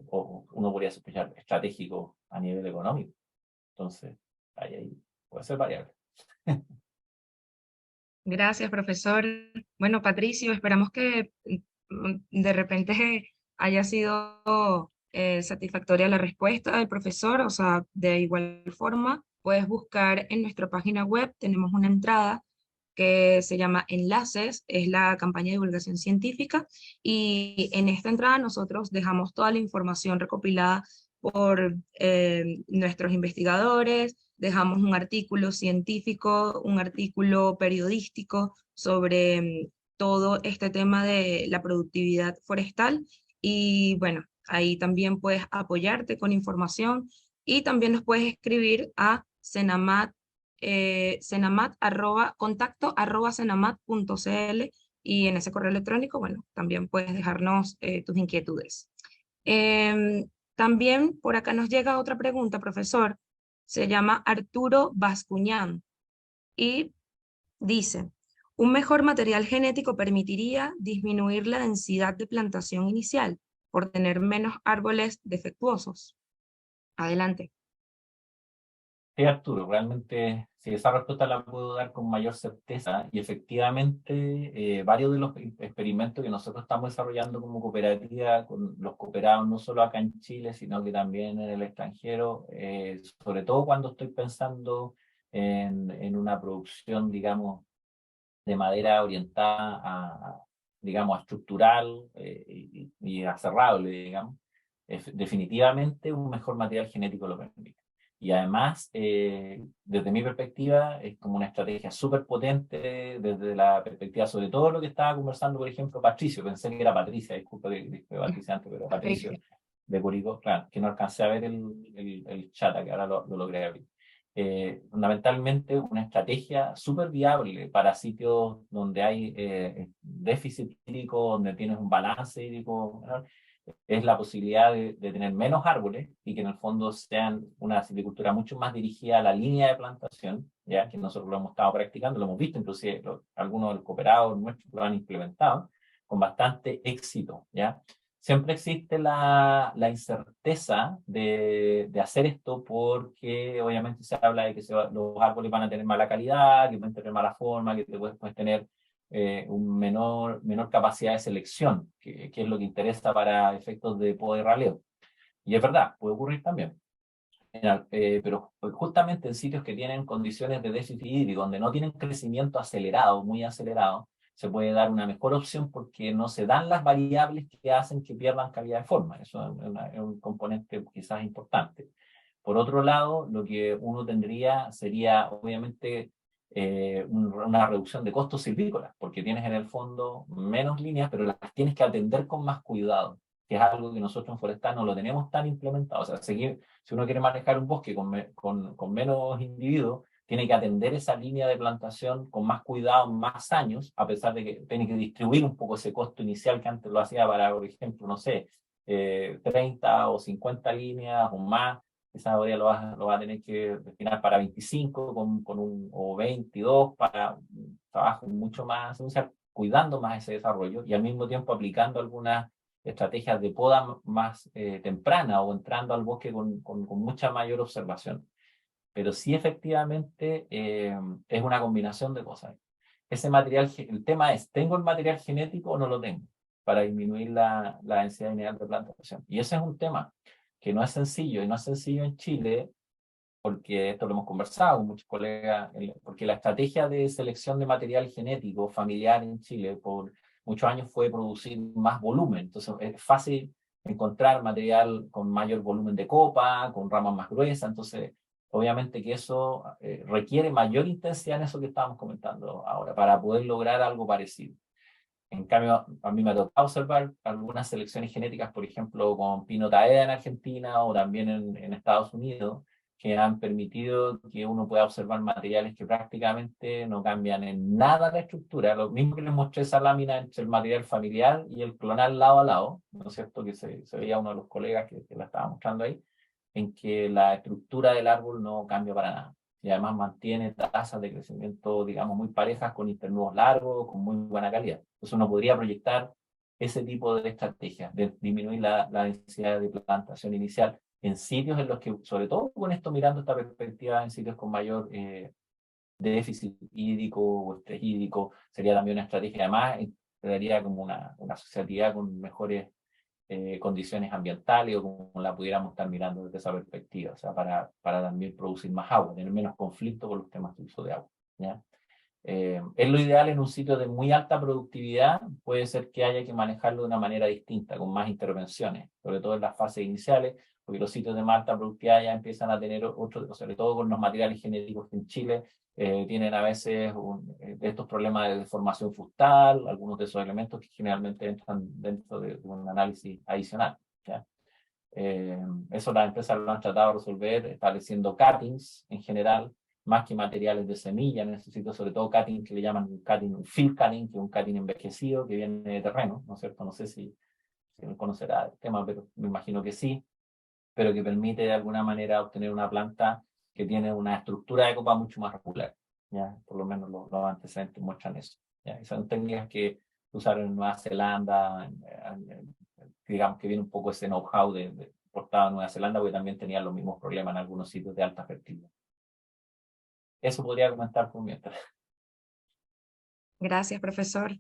o uno podría sospechar, estratégicos a nivel económico. Entonces, ahí puede ser variable. Gracias, profesor. Bueno, Patricio, esperamos que de repente haya sido satisfactoria la respuesta del profesor. O sea, de igual forma, puedes buscar en nuestra página web, tenemos una entrada que se llama Enlaces, es la campaña de divulgación científica, y en esta entrada nosotros dejamos toda la información recopilada por nuestros investigadores, dejamos un artículo científico, un artículo periodístico sobre todo este tema de la productividad forestal, y bueno, ahí también puedes apoyarte con información y también nos puedes escribir a Senamat contacto@senamat.cl, y en ese correo electrónico, bueno, también puedes dejarnos tus inquietudes. También por acá nos llega otra pregunta, profesor. Se llama Arturo Bascuñán y dice, ¿un mejor material genético permitiría disminuir la densidad de plantación inicial por tener menos árboles defectuosos? Adelante. Sí, Arturo, realmente, si esa respuesta la puedo dar con mayor certeza, y efectivamente varios de los experimentos que nosotros estamos desarrollando como cooperativa, con los cooperados no solo acá en Chile, sino que también en el extranjero, sobre todo cuando estoy pensando en una producción, digamos, de madera orientada digamos, a estructural y aserrable, digamos, definitivamente un mejor material genético lo permite. Y además, desde mi perspectiva, es como una estrategia súper potente desde la perspectiva, sobre todo lo que estaba conversando, por ejemplo, Patricio, pensé que era Patricia, disculpa que dije Patricia antes, pero Patricio de Curicó, claro, que no alcancé a ver el chat, que ahora lo logré abrir. Fundamentalmente una estrategia súper viable para sitios donde hay déficit hídrico, donde tienes un balance hídrico, ¿no? Es la posibilidad de tener menos árboles y que en el fondo sean una silvicultura mucho más dirigida a la línea de plantación, ya que nosotros lo hemos estado practicando, lo hemos visto, inclusive algunos de los cooperados nuestros lo han implementado con bastante éxito, ¿ya? Siempre existe la incerteza de hacer esto porque obviamente se habla de que los árboles van a tener mala calidad, que pueden tener mala forma, que puedes tener un menor capacidad de selección, que es lo que interesa para efectos de poda y raleo. Y es verdad, puede ocurrir también. Pero justamente en sitios que tienen condiciones de déficit hídrico, donde no tienen crecimiento acelerado, muy acelerado, se puede dar una mejor opción porque no se dan las variables que hacen que pierdan calidad de forma. Eso es un componente quizás importante. Por otro lado, lo que uno tendría sería obviamente una reducción de costos silvícolas, porque tienes en el fondo menos líneas, pero las tienes que atender con más cuidado, que es algo que nosotros en Forestal no lo tenemos tan implementado. O sea, si uno quiere manejar un bosque con menos individuos, tiene que atender esa línea de plantación con más cuidado, más años, a pesar de que tiene que distribuir un poco ese costo inicial que antes lo hacía para, por ejemplo, no sé, 30 o 50 líneas o más. Esa ahora lo va a tener que destinar para 25 o 22 para un trabajo mucho más, o sea, cuidando más ese desarrollo y al mismo tiempo aplicando algunas estrategias de poda más temprana o entrando al bosque con mucha mayor observación. Pero sí efectivamente es una combinación de cosas. Ese material, el tema es, ¿tengo el material genético o no lo tengo? Para disminuir la densidad lineal de plantación. Y ese es un tema que no es sencillo, y no es sencillo en Chile, porque esto lo hemos conversado con muchos colegas, porque la estrategia de selección de material genético familiar en Chile por muchos años fue producir más volumen. Entonces es fácil encontrar material con mayor volumen de copa, con ramas más gruesas. Entonces, obviamente que eso requiere mayor intensidad en eso que estábamos comentando ahora, para poder lograr algo parecido. En cambio, a mí me ha tocado observar algunas selecciones genéticas, por ejemplo, con Pino Taeda en Argentina o también en Estados Unidos, que han permitido que uno pueda observar materiales que prácticamente no cambian en nada la estructura. Lo mismo que les mostré esa lámina entre el material familiar y el clonal lado a lado, ¿no es cierto? Que se veía uno de los colegas que la estaba mostrando ahí, en que la estructura del árbol no cambia para nada. y además mantiene tasas de crecimiento, digamos, muy parejas con intervalos largos, con muy buena calidad. Entonces uno podría proyectar ese tipo de estrategias, de disminuir la densidad de plantación inicial en sitios en los que, sobre todo con esto mirando esta perspectiva, en sitios con mayor déficit hídrico o estrés hídrico, sería también una estrategia. Además, daría como una asociatividad con mejores condiciones ambientales, o como la pudiéramos estar mirando desde esa perspectiva, o sea, para también producir más agua, tener menos conflicto con los temas de uso de agua, ¿ya? Es lo ideal en un sitio de muy alta productividad, puede ser que haya que manejarlo de una manera distinta, con más intervenciones, sobre todo en las fases iniciales, porque los sitios de más alta productividad ya empiezan a tener otros, sobre todo con los materiales genéticos que en Chile tienen a veces estos problemas de deformación fustal, algunos de esos elementos que generalmente entran dentro de un análisis adicional, ¿ya? Eso las empresas lo han tratado de resolver estableciendo cuttings en general, más que materiales de semilla. Necesito sobre todo cutting que le llaman un field cutting, que es un cutting envejecido que viene de terreno, ¿no es cierto? No sé si conocerá el tema, pero me imagino que sí, pero que permite de alguna manera obtener una planta que tiene una estructura de copa mucho más regular, ¿ya? Por lo menos los antecedentes muestran eso, ¿ya? Y son técnicas que usaron en Nueva Zelanda, digamos que viene un poco ese know-how de portado a Nueva Zelanda, porque también tenían los mismos problemas en algunos sitios de alta fertilidad. Eso podría comentar por mientras. Gracias, profesor.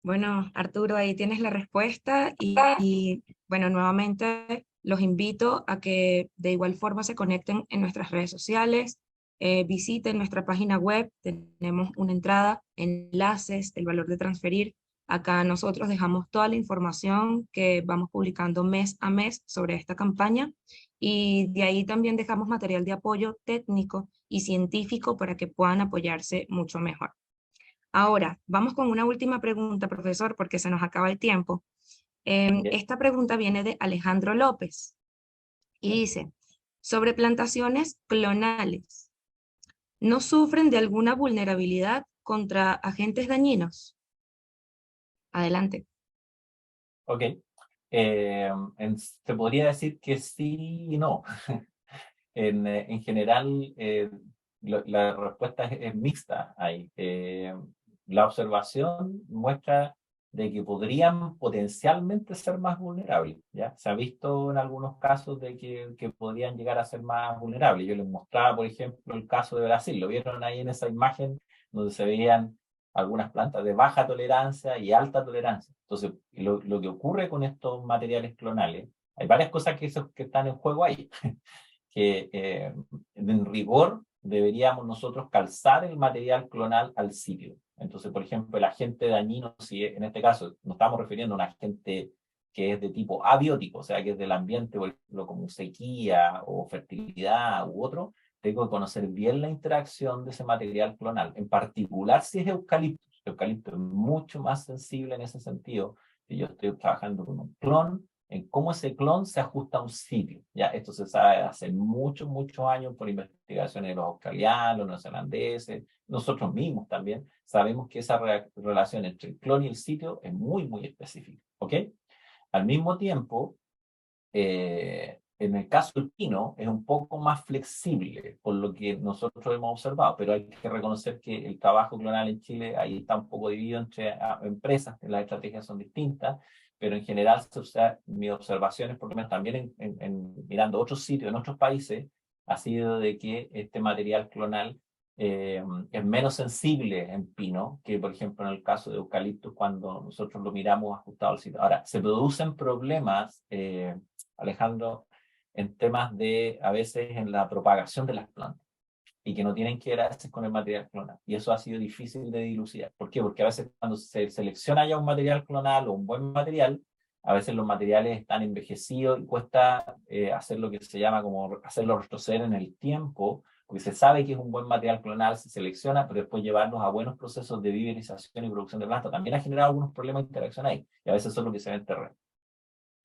Bueno, Arturo, ahí tienes la respuesta y bueno, nuevamente los invito a que de igual forma se conecten en nuestras redes sociales, visiten nuestra página web, tenemos una entrada, enlaces, el valor de transferir. Acá nosotros dejamos toda la información que vamos publicando mes a mes sobre esta campaña y de ahí también dejamos material de apoyo técnico y científico para que puedan apoyarse mucho mejor. Ahora, vamos con una última pregunta, profesor, porque se nos acaba el tiempo. Esta pregunta viene de Alejandro López y dice, sobre plantaciones clonales, ¿no sufren de alguna vulnerabilidad contra agentes dañinos? Adelante. Ok. Se podría decir que sí y no. En general, la respuesta es mixta ahí. La observación muestra de que podrían potencialmente ser más vulnerables, ¿ya? Se ha visto en algunos casos de que podrían llegar a ser más vulnerables. Yo les mostraba, por ejemplo, el caso de Brasil. Lo vieron ahí en esa imagen donde se veían algunas plantas de baja tolerancia y alta tolerancia. Entonces, lo que ocurre con estos materiales clonales, hay varias cosas que están en juego ahí. Que en rigor deberíamos nosotros calzar el material clonal al sitio. Entonces, por ejemplo, el agente dañino, si en este caso nos estamos refiriendo a un agente que es de tipo abiótico, o sea, que es del ambiente, por ejemplo, como sequía o fertilidad u otro, tengo que conocer bien la interacción de ese material clonal, en particular si es eucalipto. El eucalipto es mucho más sensible en ese sentido. Si yo estoy trabajando con un clon, en cómo ese clon se ajusta a un sitio. Ya, esto se sabe hace muchos, muchos años por investigaciones de los australianos, los neozelandeses, nosotros mismos también, sabemos que esa relación entre el clon y el sitio es muy, muy específica. ¿Ok? Al mismo tiempo, en el caso del pino es un poco más flexible, por lo que nosotros hemos observado, pero hay que reconocer que el trabajo clonal en Chile ahí está un poco dividido entre empresas, las estrategias son distintas, pero en general, o sea, mis observaciones, por lo menos también mirando otros sitios en otros países, ha sido de que este material clonal es menos sensible en pino que, por ejemplo, en el caso de eucalipto, cuando nosotros lo miramos ajustado al sitio. Ahora, se producen problemas, Alejandro, en temas de, a veces, en la propagación de las plantas, y que no tienen que ver a veces con el material clonal. Y eso ha sido difícil de dilucidar. ¿Por qué? Porque a veces cuando se selecciona ya un material clonal o un buen material, a veces los materiales están envejecidos y cuesta hacer lo que se llama como hacerlo retroceder en el tiempo, porque se sabe que es un buen material clonal, se selecciona, pero después llevarlos a buenos procesos de viverización y producción de planta también ha generado algunos problemas de interacción ahí, y a veces eso es lo que se ve en terreno.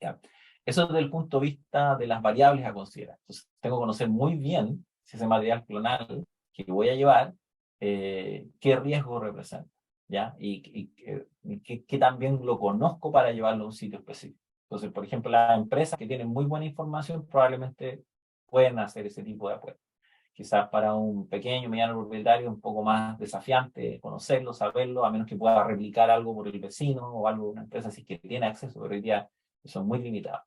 ¿Ya? Eso desde el punto de vista de las variables a considerar. Entonces, tengo que conocer muy bien si ese material clonal que voy a llevar, qué riesgo representa, ¿ya? Y que también lo conozco para llevarlo a un sitio específico. Entonces, por ejemplo, las empresas que tienen muy buena información probablemente pueden hacer ese tipo de apuestas. quizás para un pequeño, mediano propietario, un poco más desafiante conocerlo, saberlo, a menos que pueda replicar algo por el vecino o algo, una empresa así que tiene acceso, pero hoy día son muy limitados.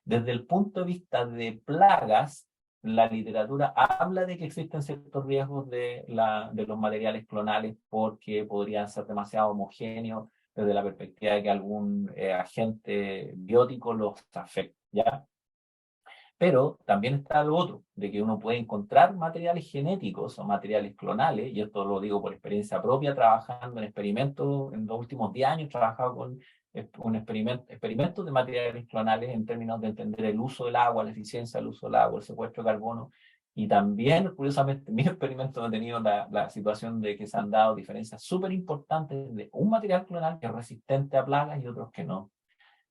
Desde el punto de vista de plagas, la literatura habla de que existen ciertos riesgos de los materiales clonales porque podrían ser demasiado homogéneos desde la perspectiva de que algún agente biótico los afecte, ¿ya? Pero también está lo otro, de que uno puede encontrar materiales genéticos o materiales clonales, y esto lo digo por experiencia propia, trabajando en experimentos, en los últimos 10 años he trabajado con experimentos de materiales clonales en términos de entender el uso del agua, la eficiencia del uso del agua, el secuestro de carbono, y también, curiosamente, en mis experimentos he tenido la situación de que se han dado diferencias súper importantes de un material clonal que es resistente a plagas y otros que no.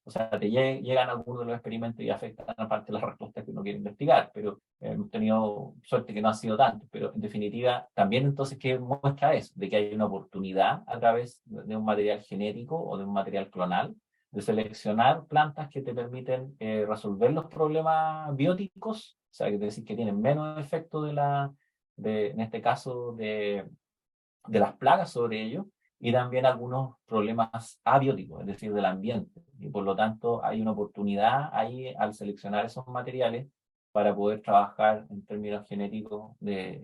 O sea, te llegan algunos de los experimentos y afectan a parte de las respuestas que uno quiere investigar, pero hemos tenido suerte que no ha sido tanto. Pero en definitiva, también entonces, ¿qué muestra eso? De que hay una oportunidad a través de un material genético o de un material clonal de seleccionar plantas que te permiten resolver los problemas bióticos, o sea, que decir que tienen menos efecto en este caso, de las plagas sobre ellos, y también algunos problemas abióticos, es decir, del ambiente. Y por lo tanto hay una oportunidad ahí al seleccionar esos materiales para poder trabajar en términos genéticos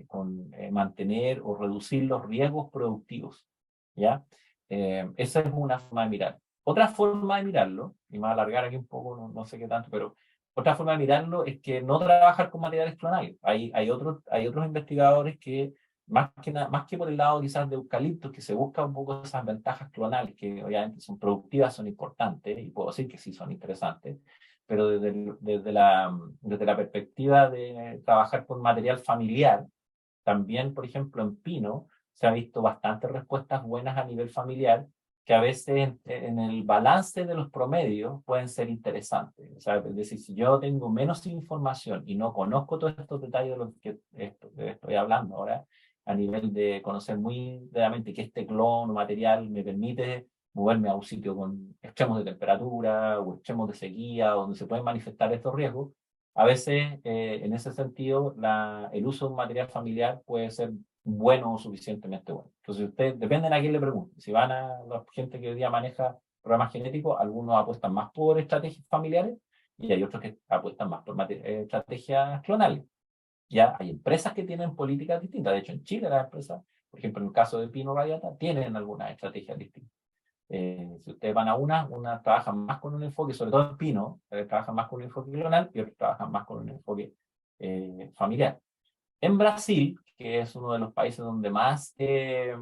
con mantener o reducir los riesgos productivos, ¿ya? Esa es una forma de mirar. Otra forma de mirarlo, y me voy a alargar aquí un poco, no sé qué tanto, pero otra forma de mirarlo es que no trabajar con materiales clonales. Hay otros investigadores que más que por el lado quizás de eucaliptos, que se busca un poco esas ventajas clonales, que obviamente son productivas, son importantes, y puedo decir que sí son interesantes, pero desde la perspectiva de trabajar con material familiar, también, por ejemplo, en pino, se ha visto bastantes respuestas buenas a nivel familiar, que a veces en el balance de los promedios pueden ser interesantes. O sea, es decir, si yo tengo menos información y no conozco todos estos detalles de los que estoy hablando ahora, a nivel de conocer muy realmente que este clon o material me permite moverme a un sitio con extremos de temperatura o extremos de sequía, donde se pueden manifestar estos riesgos, a veces, en ese sentido, el uso de un material familiar puede ser bueno o suficientemente bueno. Entonces, depende de a quién le pregunte. Si van a la gente que hoy día maneja programas genéticos, algunos apuestan más por estrategias familiares y hay otros que apuestan más por estrategias clonales. Ya hay empresas que tienen políticas distintas. De hecho, en Chile las empresas, por ejemplo, en el caso de Pino Radiata, tienen algunas estrategias distintas. Si ustedes van a unas trabajan más con un enfoque, sobre todo en pino, trabajan más con un enfoque clonal y otros trabajan más con un enfoque familiar. En Brasil, que es uno de los países donde más se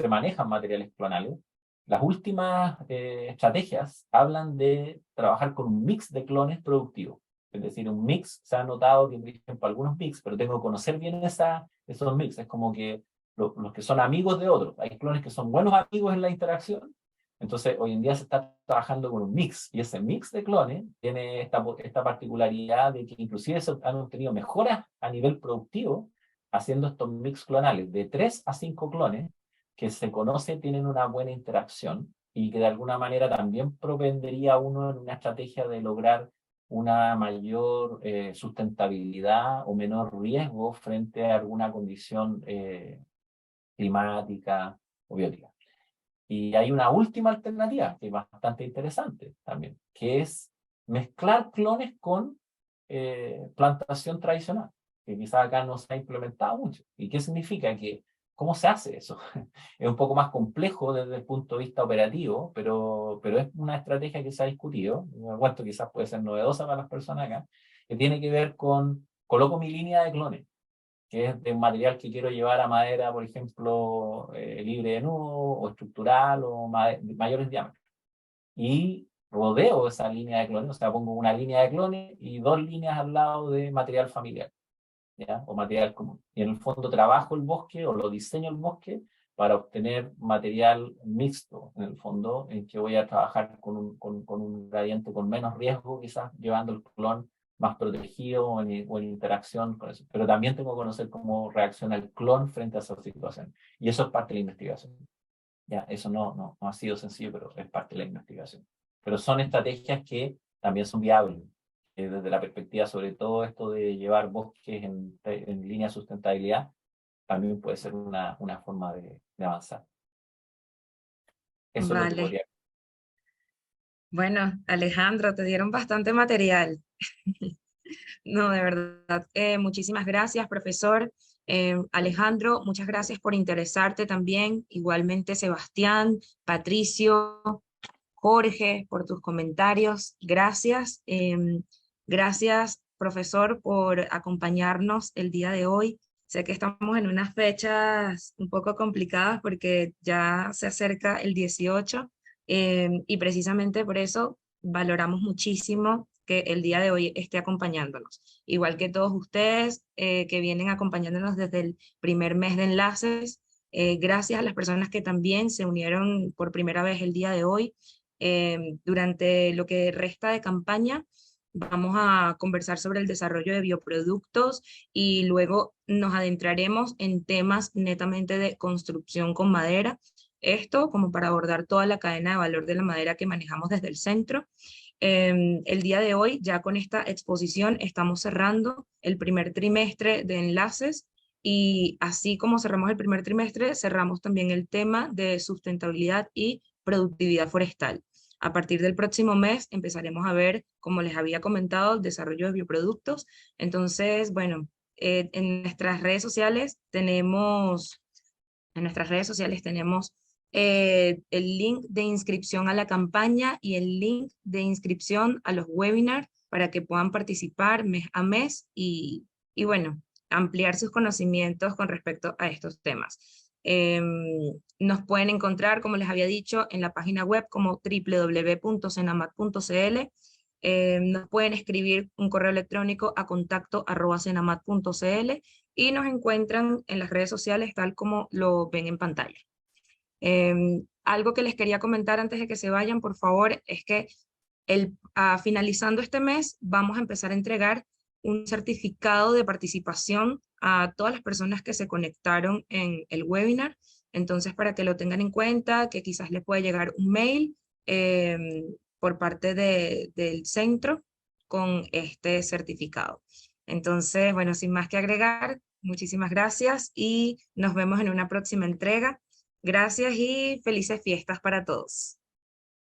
manejan materiales clonales, las últimas estrategias hablan de trabajar con un mix de clones productivos. Es decir, un mix, se ha notado que, por ejemplo, algunos mix, pero tengo que conocer bien esos mix. Es como que los que son amigos de otros. Hay clones que son buenos amigos en la interacción. Entonces, hoy en día se está trabajando con un mix, y ese mix de clones tiene esta particularidad de que inclusive se han obtenido mejoras a nivel productivo haciendo estos mix clonales de 3 a 5 clones que se conoce tienen una buena interacción y que de alguna manera también propendería uno en una estrategia de lograr una mayor sustentabilidad o menor riesgo frente a alguna condición climática o biótica. Y hay una última alternativa que es bastante interesante también, que es mezclar clones con plantación tradicional, que quizás acá no se ha implementado mucho. ¿Y qué significa? ¿Cómo se hace eso? Es un poco más complejo desde el punto de vista operativo, pero es una estrategia que se ha discutido, me cuento quizás puede ser novedosa para las personas acá, que tiene que ver coloco mi línea de clones, que es de un material que quiero llevar a madera, por ejemplo, libre de nudo o estructural o mayores diámetros. Y rodeo esa línea de clones, o sea, pongo una línea de clones y 2 líneas al lado de material familiar, ¿ya? O material común. Y en el fondo trabajo el bosque o lo diseño el bosque para obtener material mixto, en el fondo, en que voy a trabajar con un gradiente con menos riesgo, quizás llevando el clon más protegido o en interacción con eso. Pero también tengo que conocer cómo reacciona el clon frente a esa situación. Y eso es parte de la investigación. Ya, eso no ha sido sencillo, pero es parte de la investigación. Pero son estrategias que también son viables. desde la perspectiva sobre todo esto de llevar bosques en línea de sustentabilidad, también puede ser una forma de avanzar. Eso es lo que Vale. podría. Bueno, Alejandro, te dieron bastante material. No, de verdad, muchísimas gracias, profesor. Alejandro, muchas gracias por interesarte también. Igualmente, Sebastián, Patricio, Jorge, por tus comentarios. Gracias. Gracias, profesor, por acompañarnos el día de hoy. Sé que estamos en unas fechas un poco complicadas porque ya se acerca el 18, y precisamente por eso valoramos muchísimo que el día de hoy esté acompañándonos. Igual que todos ustedes que vienen acompañándonos desde el primer mes de enlaces. Gracias a las personas que también se unieron por primera vez el día de hoy. Durante lo que resta de campaña, vamos a conversar sobre el desarrollo de bioproductos y luego nos adentraremos en temas netamente de construcción con madera. Esto como para abordar toda la cadena de valor de la madera que manejamos desde el centro. El día de hoy, ya con esta exposición, estamos cerrando el primer trimestre de enlaces y así como cerramos el primer trimestre, cerramos también el tema de sustentabilidad y productividad forestal. A partir del próximo mes empezaremos a ver, como les había comentado, el desarrollo de bioproductos. Entonces, bueno, en nuestras redes sociales tenemos, el link de inscripción a la campaña y el link de inscripción a los webinars para que puedan participar mes a mes y bueno, ampliar sus conocimientos con respecto a estos temas. Nos pueden encontrar, como les había dicho, en la página web como www.cenamat.cl. Nos pueden escribir un correo electrónico a contacto@cenamat.cl y nos encuentran en las redes sociales tal como lo ven en pantalla. Algo que les quería comentar antes de que se vayan, por favor, es que finalizando este mes vamos a empezar a entregar un certificado de participación a todas las personas que se conectaron en el webinar. Entonces, para que lo tengan en cuenta, que quizás les pueda llegar un mail por parte del centro con este certificado. Entonces, bueno, sin más que agregar, muchísimas gracias y nos vemos en una próxima entrega. Gracias y felices fiestas para todos.